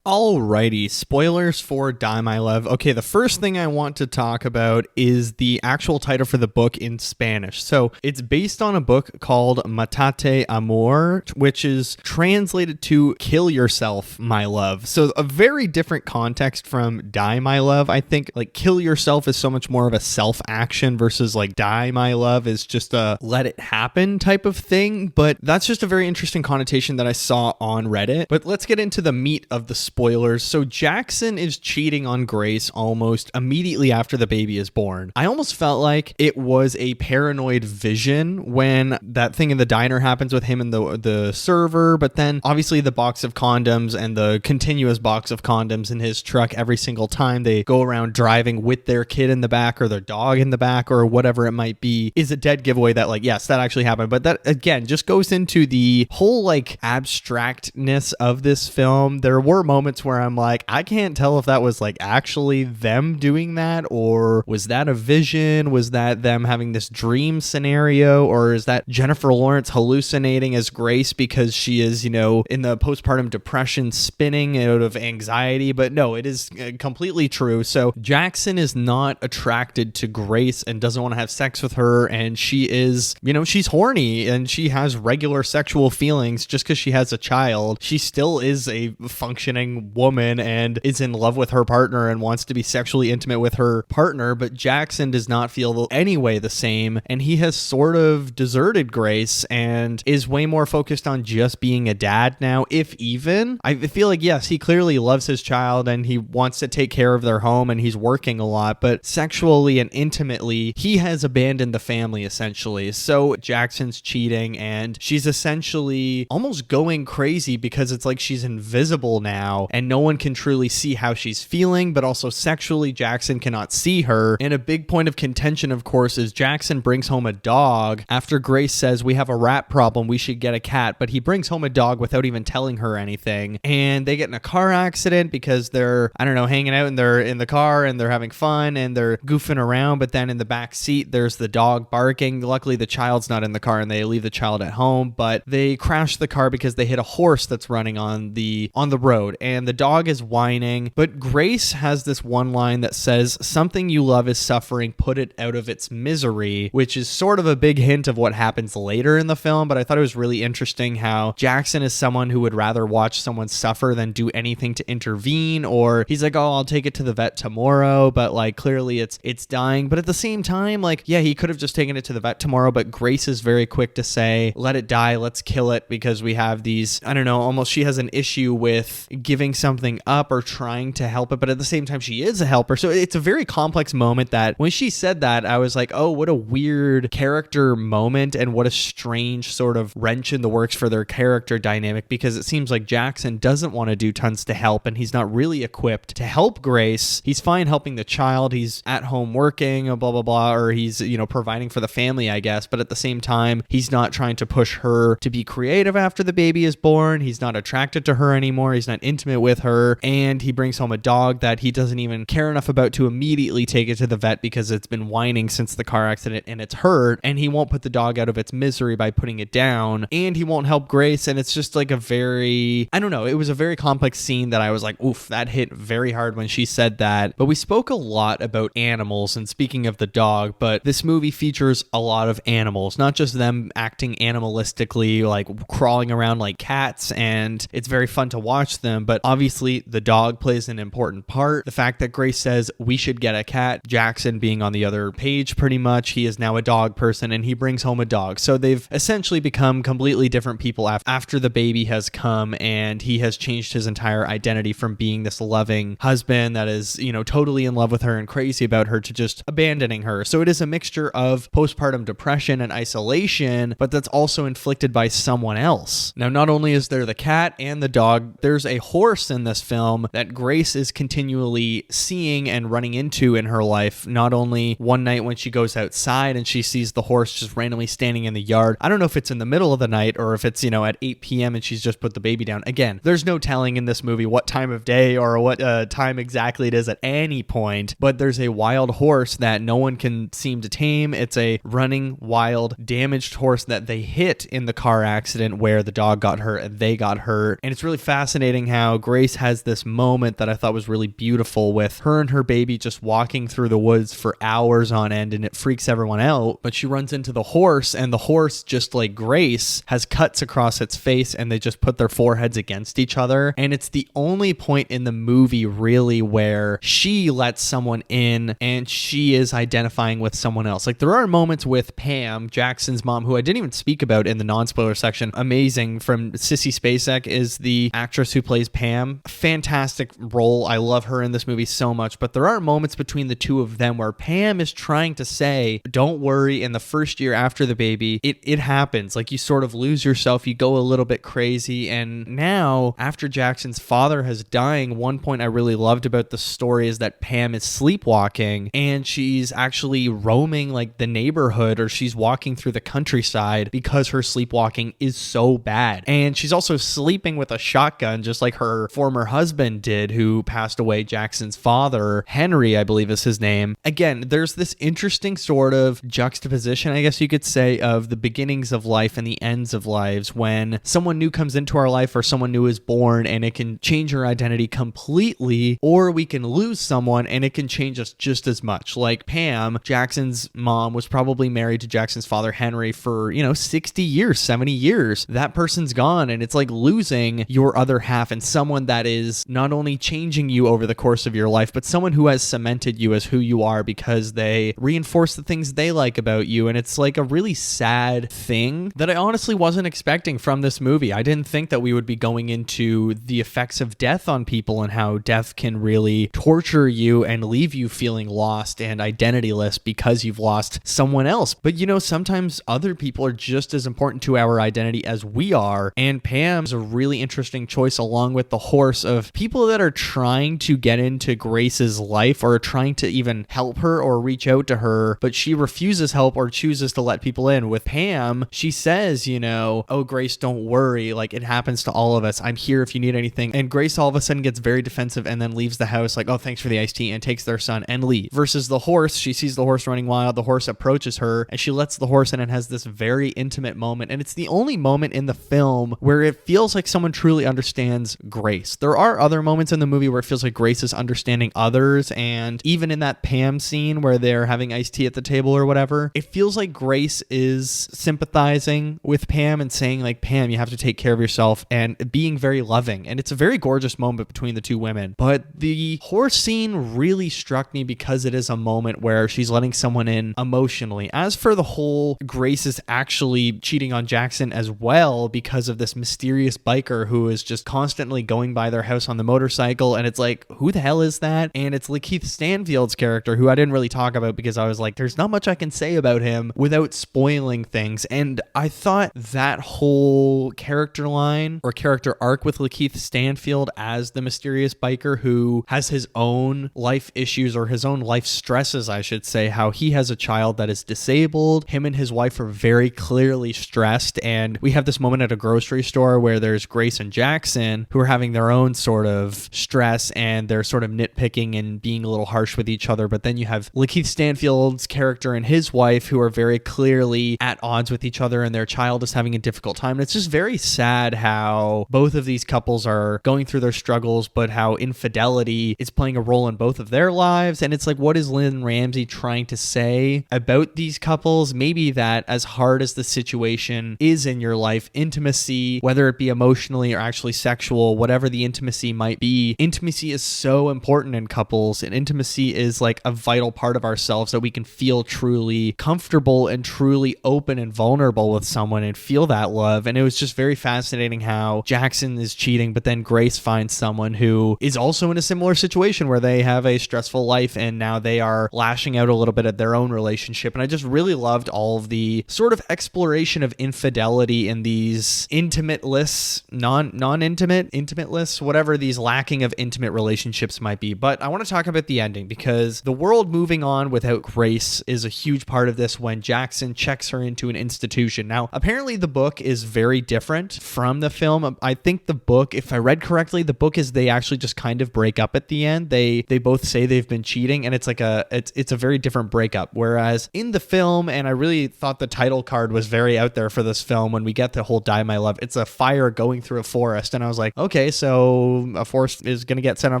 Alrighty, spoilers for Die My Love. Okay, the first thing I want to talk about is the actual title for the book in Spanish. So it's based on a book called Matate Amor, which is translated to Kill Yourself, My Love. So a very different context from Die My Love. I think like Kill Yourself is so much more of a self-action versus like Die My Love is just a let it happen type of thing. But that's just a very interesting connotation that I saw on Reddit. But let's get into the meat of the spoilers. So Jackson is cheating on Grace almost immediately after the baby is born. I almost felt like it was a paranoid vision when that thing in the diner happens with him and the server, but then obviously the box of condoms and the continuous box of condoms in his truck every single time they go around driving with their kid in the back or their dog in the back or whatever it might be is a dead giveaway that like, yes, that actually happened. But that again just goes into the whole like abstractness of this film. There were moments where I'm like, I can't tell if that was like actually them doing that, or was that a vision? Was that them having this dream scenario, or is that Jennifer Lawrence hallucinating as Grace because she is, you know, in the postpartum depression spinning out of anxiety? But no, it is completely true. So Jackson is not attracted to Grace and doesn't want to have sex with her, and she is, you know, she's horny and she has regular sexual feelings just because she has a child. She still is a functioning woman and is in love with her partner and wants to be sexually intimate with her partner, but Jackson does not feel anyway the same, and he has sort of deserted Grace and is way more focused on just being a dad now, if even. I feel like, yes, he clearly loves his child and he wants to take care of their home and he's working a lot, but sexually and intimately, he has abandoned the family essentially. So Jackson's cheating and she's essentially almost going crazy because it's like she's invisible now and no one can truly see how she's feeling, but also sexually Jackson cannot see her. And a big point of contention, of course, is Jackson brings home a dog after Grace says, we have a rat problem, we should get a cat, but he brings home a dog without even telling her anything. And they get in a car accident because they're, I don't know, hanging out and they're in the car and they're having fun and they're goofing around, but then in the back seat there's the dog barking. Luckily the child's not in the car and they leave the child at home, but they crash the car because they hit a horse that's running on the road, and the dog is whining. But Grace has this one line that says, something you love is suffering, put it out of its misery, which is sort of a big hint of what happens later in the film. But I thought it was really interesting how Jackson is someone who would rather watch someone suffer than do anything to intervene, or he's like, oh, I'll take it to the vet tomorrow, but like clearly it's dying. But at the same time, like, yeah, he could have just taken it to the vet tomorrow, but Grace is very quick to say, let it die, let's kill it, because we have these, I don't know, almost she has an issue with giving something up or trying to help it, but at the same time she is a helper. So it's a very complex moment that when she said that, I was like, oh, what a weird character moment and what a strange sort of wrench in the works for their character dynamic, because it seems like Jackson doesn't want to do tons to help and he's not really equipped to help Grace. He's fine helping the child, he's at home working, blah blah blah, or he's, you know, providing for the family, I guess, but at the same time he's not trying to push her to be creative after the baby is born. He's not attracted to her anymore, he's not intimate with her, and he brings home a dog that he doesn't even care enough about to immediately take it to the vet because it's been whining since the car accident and it's hurt, and he won't put the dog out of its misery by putting it down, and he won't help Grace. And it's just like a very, I don't know, it was a very complex scene that I was like, oof, that hit very hard when she said that. But we spoke a lot about animals, and speaking of the dog, but this movie features a lot of animals, not just them acting animalistically, like crawling around like cats, and it's very fun to watch them, but but obviously the dog plays an important part. The fact that Grace says we should get a cat, Jackson being on the other page pretty much, he is now a dog person and he brings home a dog. So they've essentially become completely different people after the baby has come, and he has changed his entire identity from being this loving husband that is, totally in love with her and crazy about her to just abandoning her. So it is a mixture of postpartum depression and isolation, but that's also inflicted by someone else. Now, not only is there the cat and the dog, there's a horse in this film that Grace is continually seeing and running into in her life. Not only one night when she goes outside and she sees the horse just randomly standing in the yard. I don't know if it's in the middle of the night or if it's, at 8 p.m. and she's just put the baby down. Again, there's no telling in this movie what time of day or what time exactly it is at any point, but there's a wild horse that no one can seem to tame. It's a running, wild, damaged horse that they hit in the car accident where the dog got hurt and they got hurt. And it's really fascinating how Grace has this moment that I thought was really beautiful with her and her baby just walking through the woods for hours on end, and it freaks everyone out. But she runs into the horse, and the horse, just like Grace, has cuts across its face, and they just put their foreheads against each other. And it's the only point in the movie really where she lets someone in and she is identifying with someone else. Like, there are moments with Pam, Jackson's mom, who I didn't even speak about in the non-spoiler section. Amazing. From Sissy Spacek is the actress who plays Pam. Fantastic role. I love her in this movie so much. But there are moments between the two of them where Pam is trying to say, don't worry, in the first year after the baby, it happens. Like, you sort of lose yourself, you go a little bit crazy. And now, after Jackson's father has dying, one point I really loved about the story is that Pam is sleepwalking and she's actually roaming like the neighborhood, or she's walking through the countryside because her sleepwalking is so bad. And she's also sleeping with a shotgun, just like her former husband did, who passed away, Jackson's father, Henry, I believe is his name. Again, there's this interesting sort of juxtaposition, I guess you could say, of the beginnings of life and the ends of lives when someone new comes into our life or someone new is born, and it can change our identity completely, or we can lose someone and it can change us just as much. Like Pam, Jackson's mom, was probably married to Jackson's father, Henry, for, 60 years, 70 years. That person's gone, and it's like losing your other half and someone that is not only changing you over the course of your life, but someone who has cemented you as who you are because they reinforce the things they like about you. And it's like a really sad thing that I honestly wasn't expecting from this movie. I didn't think that we would be going into the effects of death on people and how death can really torture you and leave you feeling lost and identityless because you've lost someone else. But sometimes other people are just as important to our identity as we are. And Pam's a really interesting choice, along with the horse, of people that are trying to get into Grace's life or trying to even help her or reach out to her, but she refuses help or chooses to let people in. With Pam, she says, oh, Grace, don't worry. Like, it happens to all of us. I'm here if you need anything. And Grace all of a sudden gets very defensive and then leaves the house like, oh, thanks for the iced tea, and takes their son and leaves. Versus the horse, she sees the horse running wild. The horse approaches her and she lets the horse in and has this very intimate moment. And it's the only moment in the film where it feels like someone truly understands Grace. There are other moments in the movie where it feels like Grace is understanding others. And even in that Pam scene where they're having iced tea at the table or whatever, it feels like Grace is sympathizing with Pam and saying, like, Pam, you have to take care of yourself, and being very loving. And it's a very gorgeous moment between the two women. But the horse scene really struck me because it is a moment where she's letting someone in emotionally. As for the whole, Grace is actually cheating on Jackson as well because of this mysterious biker who is just constantly going by their house on the motorcycle, and it's like, who the hell is that? And it's Lakeith Stanfield's character, who I didn't really talk about because I was like, there's not much I can say about him without spoiling things. And I thought that whole character line or character arc with Lakeith Stanfield as the mysterious biker who has his own life issues, or his own life stresses, I should say, how he has a child that is disabled. Him and his wife are very clearly stressed, and we have this moment at a grocery store where there's Grace and Jackson who are having their own sort of stress, and they're sort of nitpicking and being a little harsh with each other. But then you have Lakeith Stanfield's character and his wife who are very clearly at odds with each other, and their child is having a difficult time. And it's just very sad how both of these couples are going through their struggles, but how infidelity is playing a role in both of their lives. And it's like, what is Lynne Ramsay trying to say about these couples? Maybe that as hard as the situation is in your life, intimacy, whether it be emotionally or actually sexual, whatever the intimacy might be. Intimacy is so important in couples, and intimacy is like a vital part of ourselves, that we can feel truly comfortable and truly open and vulnerable with someone and feel that love. And it was just very fascinating how Jackson is cheating, but then Grace finds someone who is also in a similar situation where they have a stressful life and now they are lashing out a little bit at their own relationship. And I just really loved all of the sort of exploration of infidelity in these intimate-less, non-intimate, intimate-less, whatever these lacking of intimate relationships might be. But I want to talk about the ending, because the world moving on without Grace is a huge part of this when Jackson checks her into an institution. Now, apparently the book is very different from the film. I think the book, if I read correctly, the book is they actually just kind of break up at the end. They both say they've been cheating, and it's like it's a very different breakup. Whereas in the film, and I really thought the title card was very out there for this film, when we get the whole Die My Love, it's a fire going through a forest. And I was like, okay, so a forest is going to get set on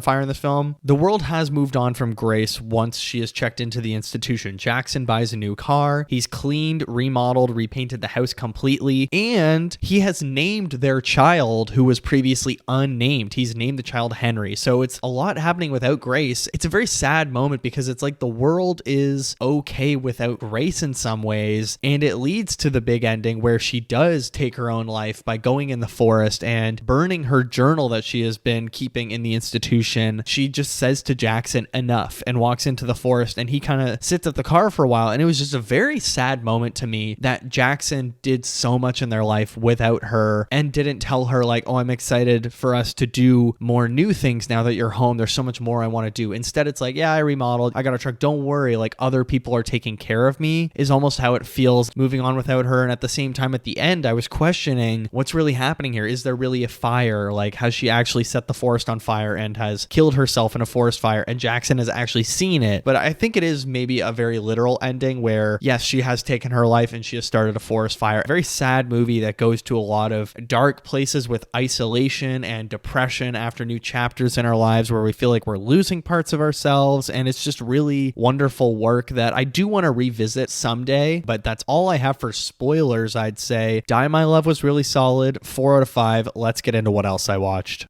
fire in this film. The world has moved on from Grace once she is checked into the institution. Jackson buys a new car. He's cleaned, remodeled, repainted the house completely, and he has named their child, who was previously unnamed. He's named the child Henry. So it's a lot happening without Grace. It's a very sad moment, because it's like the world is okay without Grace in some ways, and it leads to the big ending where she does take her own life by going in the forest and burning her journal that she has been keeping in the institution. She just says to Jackson, enough, and walks into the forest, and he kind of sits at the car for a while. And it was just a very sad moment to me that Jackson did so much in their life without her and didn't tell her like, oh, I'm excited for us to do more new things now that you're home. There's so much more I want to do. Instead, it's like, yeah, I remodeled, I got a truck, don't worry, like other people are taking care of me, is almost how it feels moving on without her. And at the same time, at the end, I was questioning what's really happening here. Is there really a fire? Like, has she actually set the forest on fire and has killed herself in a forest fire, and Jackson has actually seen it? But I think it is maybe a very literal ending where, yes, she has taken her life and she has started a forest fire. A very sad movie that goes to a lot of dark places with isolation and depression after new chapters in our lives where we feel like we're losing parts of ourselves. And it's just really wonderful work that I do want to revisit someday. But that's all I have for spoilers, I'd say. Die My Love was really solid. 4 out of 5. Let's get into what else I watched.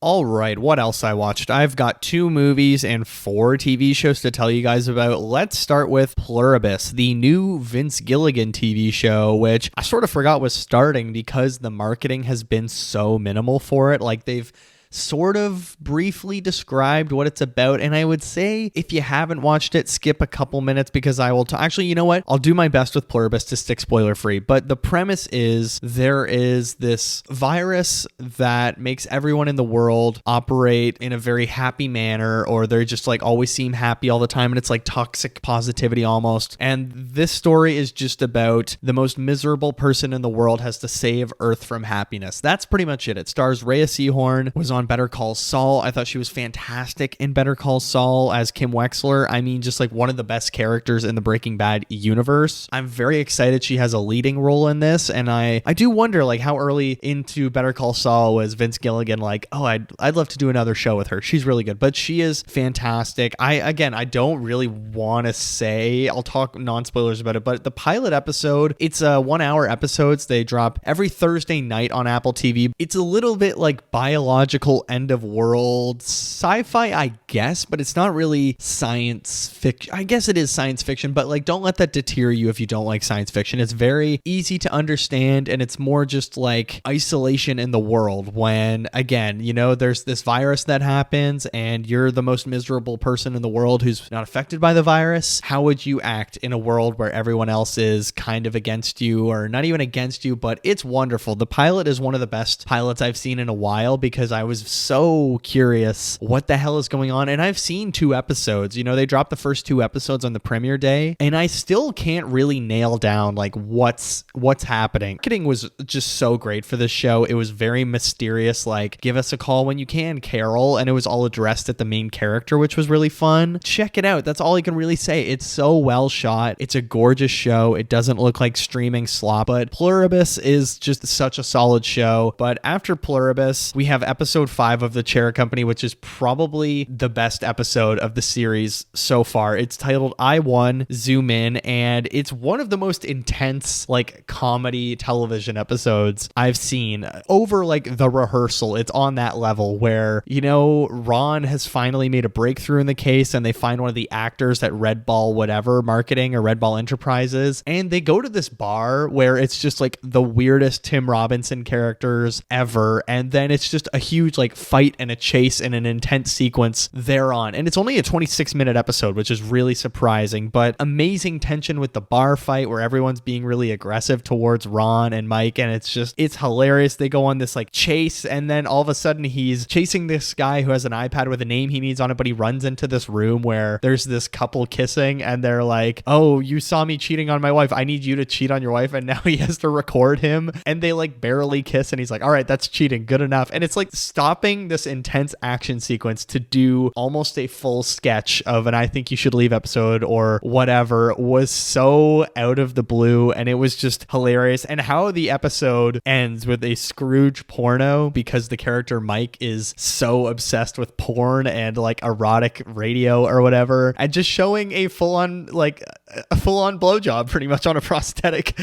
All right, what else I watched? I've got 2 movies and 4 TV shows to tell you guys about. Let's start with Pluribus, the new Vince Gilligan TV show, which I sort of forgot was starting because the marketing has been so minimal for it. Like, they've sort of briefly described what it's about, and I would say if you haven't watched it, skip a couple minutes, because I will actually, you know what, I'll do my best with Pluribus to stick spoiler free. But the premise is there is this virus that makes everyone in the world operate in a very happy manner, or they're just like always seem happy all the time, and it's like toxic positivity almost. And this story is just about the most miserable person in the world has to save Earth from happiness. That's pretty much it. It stars Rhea Seehorn, was on Better Call Saul. I thought she was fantastic in Better Call Saul as Kim Wexler. I mean, just like one of the best characters in the Breaking Bad universe. I'm very excited she has a leading role in this, and I do wonder like how early into Better Call Saul was Vince Gilligan like, oh, I'd love to do another show with her. She's really good, but she is fantastic. I don't really want to say, I'll talk non-spoilers about it, but the pilot episode, it's a 1-hour episodes. They drop every Thursday night on Apple TV. It's a little bit like biological end of world sci-fi, I guess, but it's not really science fiction. I guess it is science fiction, but like, don't let that deter you if you don't like science fiction. It's very easy to understand, and it's more just like isolation in the world when, again, you know, there's this virus that happens and you're the most miserable person in the world who's not affected by the virus. How would you act in a world where everyone else is kind of against you, or not even against you? But it's wonderful. The pilot is one of the best pilots I've seen in a while, because I was so curious what the hell is going on. And I've seen 2 episodes. You know, they dropped the first 2 episodes on the premiere day, and I still can't really nail down like what's happening. Marketing was just so great for this show. It was very mysterious, like, give us a call when you can, Carol, and it was all addressed at the main character, which was really fun. Check it out. That's all I can really say. It's so well shot. It's a gorgeous show. It doesn't look like streaming slop, but Pluribus is just such a solid show. But after Pluribus, we have episode episode 5 of The Chair Company, which is probably the best episode of the series so far. It's titled I Won, Zoom In, and it's one of the most intense like comedy television episodes I've seen. Over like The Rehearsal, it's on that level where, you know, Ron has finally made a breakthrough in the case and they find one of the actors at Red Ball whatever marketing or Red Ball Enterprises, and they go to this bar where it's just like the weirdest Tim Robinson characters ever, and then it's just a huge like fight and a chase and an intense sequence thereon. And it's only a 26-minute episode, which is really surprising, but amazing tension with the bar fight where everyone's being really aggressive towards Ron and Mike, and it's hilarious. They go on this like chase, and then all of a sudden he's chasing this guy who has an iPad with a name he needs on it, but he runs into this room where there's this couple kissing, and they're like, oh, you saw me cheating on my wife, I need you to cheat on your wife. And now he has to record him, and they like barely kiss, and he's like, all right, that's cheating, good enough. And it's like stopping this intense action sequence to do almost a full sketch of an I Think You Should Leave episode or whatever was so out of the blue, and it was just hilarious. And how the episode ends with a Scrooge porno, because the character Mike is so obsessed with porn and like erotic radio or whatever, and just showing a full-on blowjob pretty much on a prosthetic.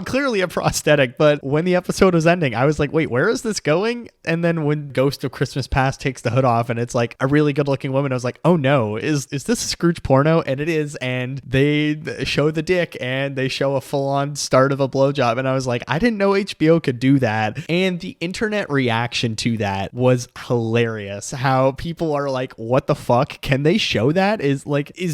Clearly a prosthetic, but when the episode was ending, I was like, wait, where is this going? And then when Ghost of Christmas Past takes the hood off and it's like a really good looking woman, I was like, oh no, is this a Scrooge porno? And it is, and they show the dick and they show a full-on start of a blowjob, and I was like, I didn't know HBO could do that. And the internet reaction to that was hilarious. How people are like, what the fuck? Can they show that? Is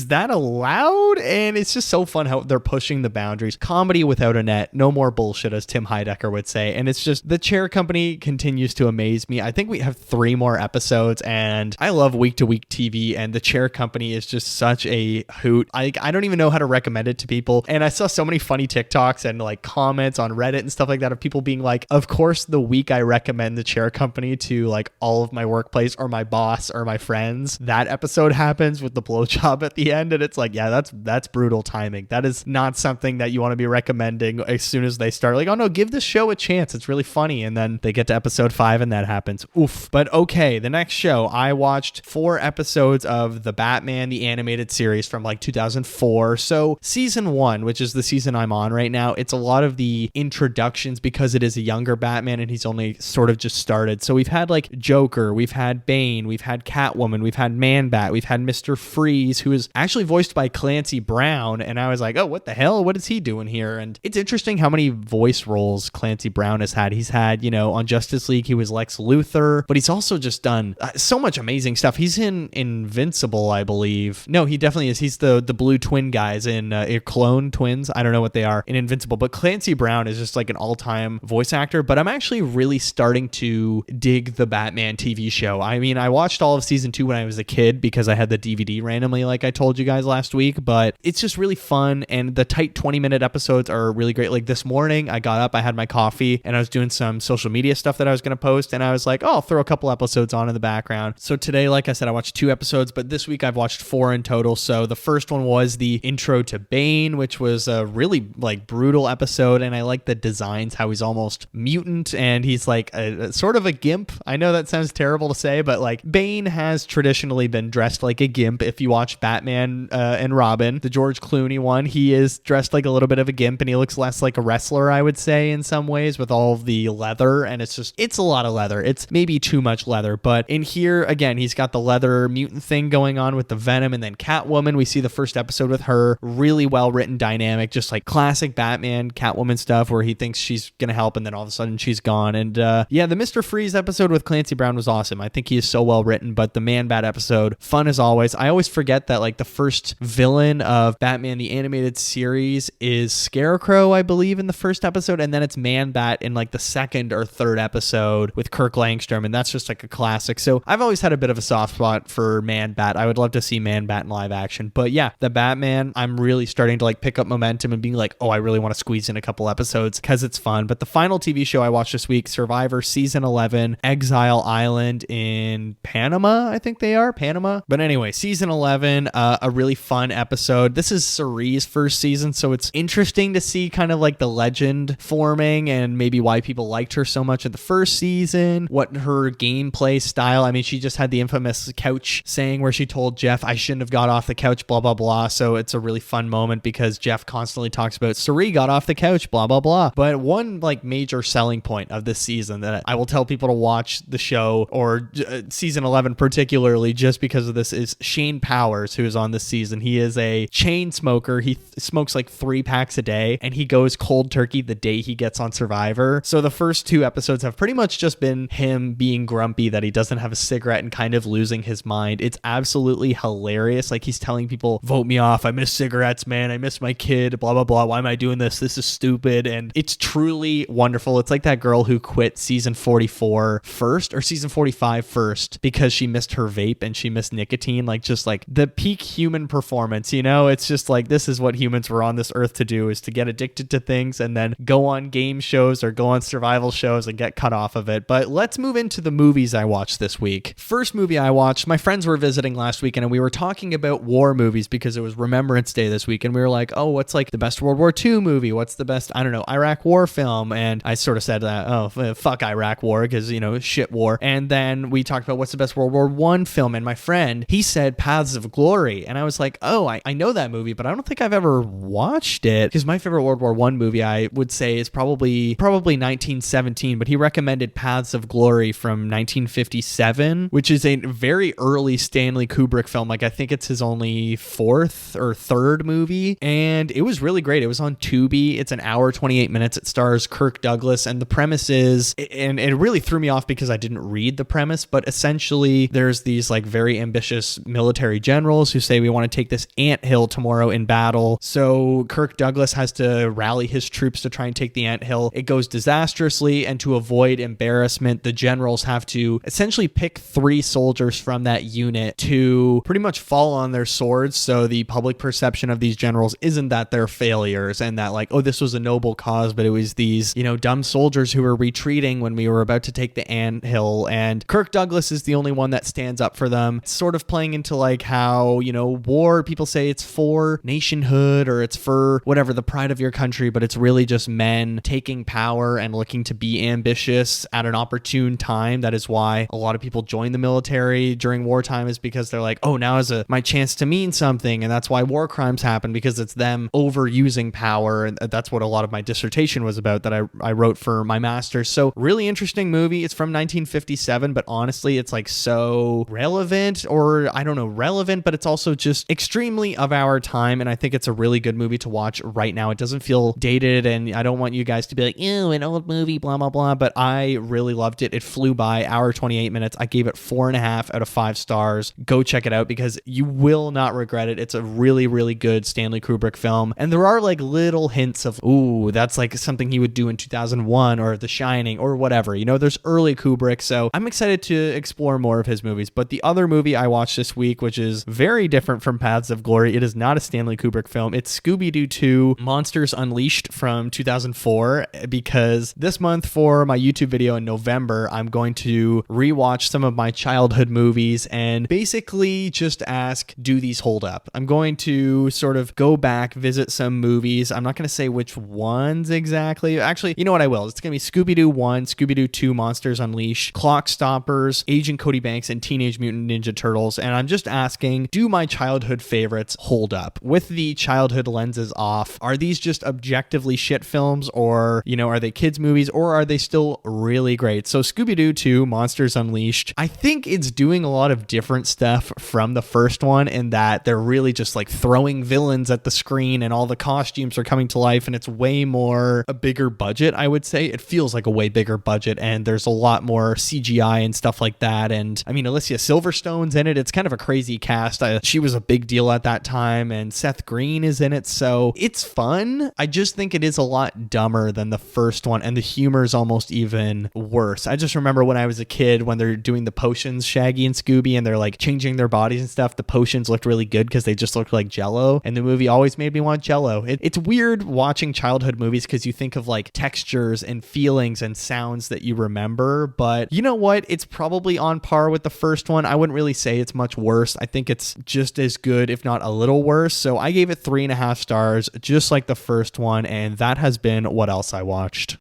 that allowed? And it's just so fun how they're pushing the boundaries. Comedy without a net, no more bullshit, as Tim Heidecker would say. And it's just, The Chair Company continues to amaze me. I think we have 3 more episodes, and I love week to week TV, and The Chair Company is just such a hoot. I don't even know how to recommend it to people. And I saw so many funny TikToks and like comments on Reddit and stuff like that of people being like, of course, the week I recommend The Chair Company to like all of my workplace or my boss or my friends, that episode happens with the blowjob at the end. And it's like, yeah, that's brutal timing. That is not something that you want to be recommending as soon as they start. Like, oh no, give this show a chance, it's really funny. And then they get to episode 5 and that happens. Oof. But okay, the next show, I watched 4 episodes of the Batman the Animated Series from like 2004. So season 1, which is the season I'm on right now, it's a lot of the introductions because it is a younger Batman and he's only sort of just started. So we've had like Joker, we've had Bane, we've had Catwoman, we've had Man-Bat, we've had Mr. Freeze, who is actually voiced by Clancy Brown. And I was like, oh, what the hell? What is he doing here? And it's interesting how many voice roles Clancy Brown has had. He's had, you know, on Justice League, he was Lex Luthor, but he's also just done so much amazing stuff. He's in Invincible, I believe. No, he definitely is. He's the blue twin guys in Clone Twins. I don't know what they are in Invincible, but Clancy Brown is just like an all-time voice actor. But I'm actually really starting to dig the Batman TV show. I mean, I watched all of season 2 when I was a kid because I had the DVD randomly, like I told you guys last week, but it's just really fun, and the tight 20-minute episodes are really great. Like this morning, I got up, I had my coffee, and I was doing some social media stuff that I was going to post, and I was like, oh, I'll throw a couple episodes on in the background. So today, like I said, I watched 2 episodes, but this week I've watched 4 in total. So the first one was the intro to Bane, which was a really like brutal episode, and I like the designs, how he's almost mutant, and he's like a sort of a gimp. I know that sounds terrible to say, but like Bane has traditionally been dressed like a gimp. If you watch Batman and Robin, the George Clooney one, he is dressed like a little bit of a gimp, and he looks less like a wrestler, I would say, in some ways, with all of the leather. And it's a lot of leather. It's maybe too much leather, but in here, again, he's got the leather mutant thing going on with the Venom. And then Catwoman, we see the first episode with her, really well written dynamic, just like classic Batman Catwoman stuff where he thinks she's gonna help and then all of a sudden she's gone. And yeah, the Mr. Freeze episode with Clancy Brown was awesome. I think he is so well written. But the Man-Bat episode, fun as always. I always forget that like the first villain of Batman the Animated Series is Scarecrow, I believe, in the first episode, and then it's Man-Bat in like the second or third episode with Kirk Langstrom, and that's just like a classic. So I've always had a bit of a soft spot for Man-Bat. I would love to see Man-Bat in live action. But yeah, the Batman, I'm really starting to like pick up momentum and being like, oh, I really want to squeeze in a couple episodes because it's fun. But the final TV show I watched this week, Survivor Season 11, Exile Island in Panama, I think they are, Panama. But anyway, Season 11, a really fun episode. This is Cerie's first season, so it's interesting to see kind of like the legend forming and maybe why people liked her so much in the first season, what her her gameplay style. I mean, she just had the infamous couch saying where she told Jeff, I shouldn't have got off the couch, blah, blah, blah. So it's a really fun moment because Jeff constantly talks about Suri got off the couch, blah, blah, blah. But one like major selling point of this season that I will tell people to watch the show, or season 11 particularly, just because of this, is Shane Powers, who is on this season. He is a chain smoker. He smokes like 3 packs a day, and he goes cold turkey the day he gets on Survivor. So the first 2 episodes have pretty much just been him being grumpy that he doesn't have a cigarette and kind of losing his mind. It's absolutely hilarious. Like, he's telling people, vote me off. I miss cigarettes, man. I miss my kid, blah, blah, blah. Why am I doing this? This is stupid. And it's truly wonderful. It's like that girl who quit season 44 first, or season 45 first, because she missed her vape and she missed nicotine. Like, just like the peak human performance, you know? It's just like, this is what humans were on this earth to do, is to get addicted to things and then go on game shows or go on survival shows and get cut off of it. But let's move into the movies I watched this week. First movie I watched, my friends were visiting last weekend and we were talking about war movies because it was Remembrance Day this week, and we were like, oh, what's like the best World War II movie? What's the best, I don't know, Iraq War film? And I sort of said, oh, fuck Iraq War, because, you know, shit war. And then we talked about what's the best World War I film, and my friend, he said Paths of Glory, and I was like, oh, I know that movie, but I don't think I've ever watched it, because my favorite World War I movie, I would say, is probably 1917, but he recommended Paths of Glory from 1957, which is a very early Stanley Kubrick film. Like, I think it's his only 4th or 3rd movie, and it was really great. It was on Tubi. It's an hour, 28 minutes. It stars Kirk Douglas, and the premise is, and it really threw me off because I didn't read the premise, but essentially there's these like very ambitious military generals who say, we want to take this anthill tomorrow in battle. So Kirk Douglas has to rally his troops to try and take the anthill. It goes disastrously, and to avoid embarrassment, the generals have to essentially pick 3 soldiers from that unit to pretty much fall on their swords. So the public perception of these generals isn't that they're failures and that like, oh, this was a noble cause, but it was these, you know, dumb soldiers who were retreating when we were about to take the anthill. And Kirk Douglas is the only one that stands up for them. It's sort of playing into like how, you know, war, people say it's for nationhood or it's for whatever, the pride of your country, but it's really just men taking power and looking to be ambitious at an opportune time. That is why a lot of people join the military during wartime, is because they're like, oh, now is my chance to mean something. And that's why war crimes happen, because it's them overusing power. And that's what a lot of my dissertation was about that I wrote for my master's. So really interesting movie. It's from 1957, but honestly, it's like so relevant, or I don't know, relevant, but it's also just extremely of our time. And I think it's a really good movie to watch right now. It doesn't feel dated, and I don't want you guys to be like, ew, an old movie, blah, blah, blah. But I really loved it. It flew by, hour 28 minutes. I gave it 4.5 out of 5 stars. Go check it out because you will not regret it. It's a really, really good Stanley Kubrick film. And there are like little hints of, ooh, that's like something he would do in 2001 or The Shining or whatever. You know, there's early Kubrick. So I'm excited to explore more of his movies. But the other movie I watched this week, which is very different from Paths of Glory, it is not a Stanley Kubrick film. It's Scooby-Doo 2 Monsters Unleashed from 2004, because this month for my YouTube video in November, I'm going to rewatch some of my childhood movies and basically just ask, do these hold up? I'm going to sort of go back, visit some movies. I'm not going to say which ones exactly. Actually, you know what I will? It's going to be Scooby-Doo 1, Scooby-Doo 2 Monsters Unleashed, Clock Stoppers, Agent Cody Banks, and Teenage Mutant Ninja Turtles. And I'm just asking, do my childhood favorites hold up? With the childhood lenses off, are these just objectively shit films, or, you know, are they kids movies, or are they still really great? So Scooby-Doo 2 Monsters Unleashed, I think it's doing a lot of different stuff from the first one, in that they're really just like throwing villains at the screen and all the costumes are coming to life, and it's way more a bigger budget. I would say it feels like a way bigger budget, and there's a lot more CGI and stuff like that. And I mean, Alicia Silverstone's in it. It's kind of a crazy cast. She was a big deal at that time, and Seth Green is in it, so it's fun. I just think it is a lot dumber than the first one, and the humor is almost even worse. I just remember when I was a kid, when they're doing the potions, Shaggy and Scooby, and they're like changing their bodies and stuff, the potions looked really good because they just looked like Jello, and the movie always made me want Jello. It's weird watching childhood movies because you think of like textures and feelings and sounds that you remember, but you know what? It's probably on par with the first one. I wouldn't really say it's much worse. I think it's just as good, if not a little worse. So I gave it 3.5 stars, just like the first one, and that has been what else I watched.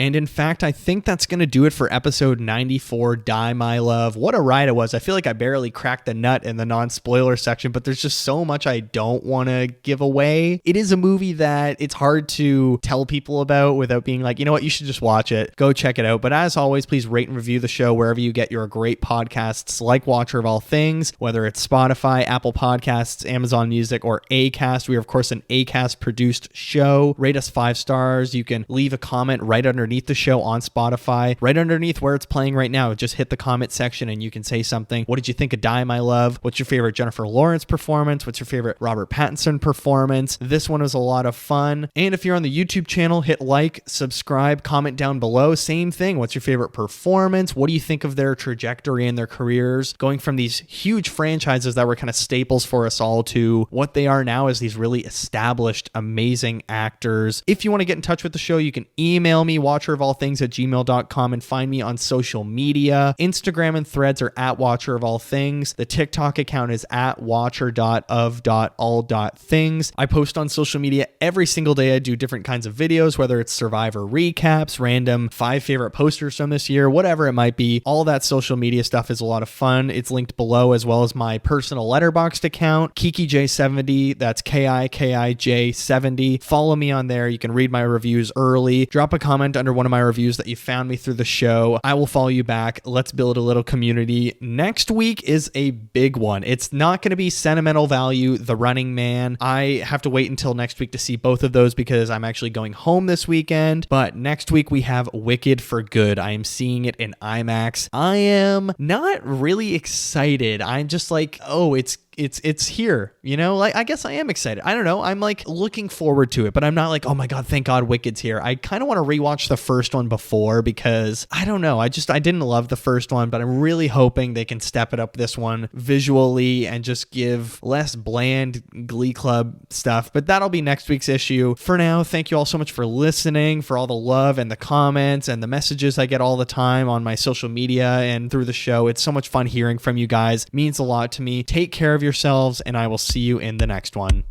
And in fact, I think that's going to do it for episode 94, Die My Love. What a ride it was. I feel like I barely cracked the nut in the non-spoiler section, but there's just so much I don't want to give away. It is a movie that it's hard to tell people about without being like, you know what, you should just watch it. Go check it out. But as always, please rate and review the show wherever you get your great podcasts like Watcher of All Things, whether it's Spotify, Apple Podcasts, Amazon Music, or Acast. We are, of course, an Acast produced show. Rate us 5 stars. You can leave a comment right underneath the show on Spotify, right underneath where it's playing right now. Just hit the comment section and you can say something. What did you think of Die My Love? What's your favorite Jennifer Lawrence performance? What's your favorite Robert Pattinson performance? This one was a lot of fun. And if you're on the YouTube channel, hit like, subscribe, comment down below. Same thing. What's your favorite performance? What do you think of their trajectory and their careers, going from these huge franchises that were kind of staples for us all to what they are now as these really established, amazing actors. If you want to get in touch with the show, you can email me, watcherofallthings@gmail.com, and find me on social media. Instagram and Threads are at Watcher of All Things. The TikTok account is at watcher.of.all.things. I post on social media every single day. I do different kinds of videos, whether it's Survivor recaps, random 5 favorite posters from this year, whatever it might be. All that social media stuff is a lot of fun. It's linked below, as well as my personal Letterboxd account, KikiJ70. That's KIKIJ70. Follow me on there. You can read my reviews early. Drop a comment under one of my reviews that you found me through the show. I will follow you back. Let's build a little community. Next week is a big one. It's not going to be Sentimental Value, The Running Man. I have to wait until next week to see both of those because I'm actually going home this weekend. But next week we have Wicked for Good. I am seeing it in IMAX. I am not really excited. I'm just like, oh, it's here, you know? Like, I guess I am excited. I don't know. I'm like looking forward to it, but I'm not like, oh my God, thank God Wicked's here. I kind of want to rewatch the first one before because I don't know. I didn't love the first one, but I'm really hoping they can step it up this one visually and just give less bland Glee Club stuff. But that'll be next week's issue. For now, thank you all so much for listening, for all the love and the comments and the messages I get all the time on my social media and through the show. It's so much fun hearing from you guys. It means a lot to me. Take care of yourselves, and I will see you in the next one.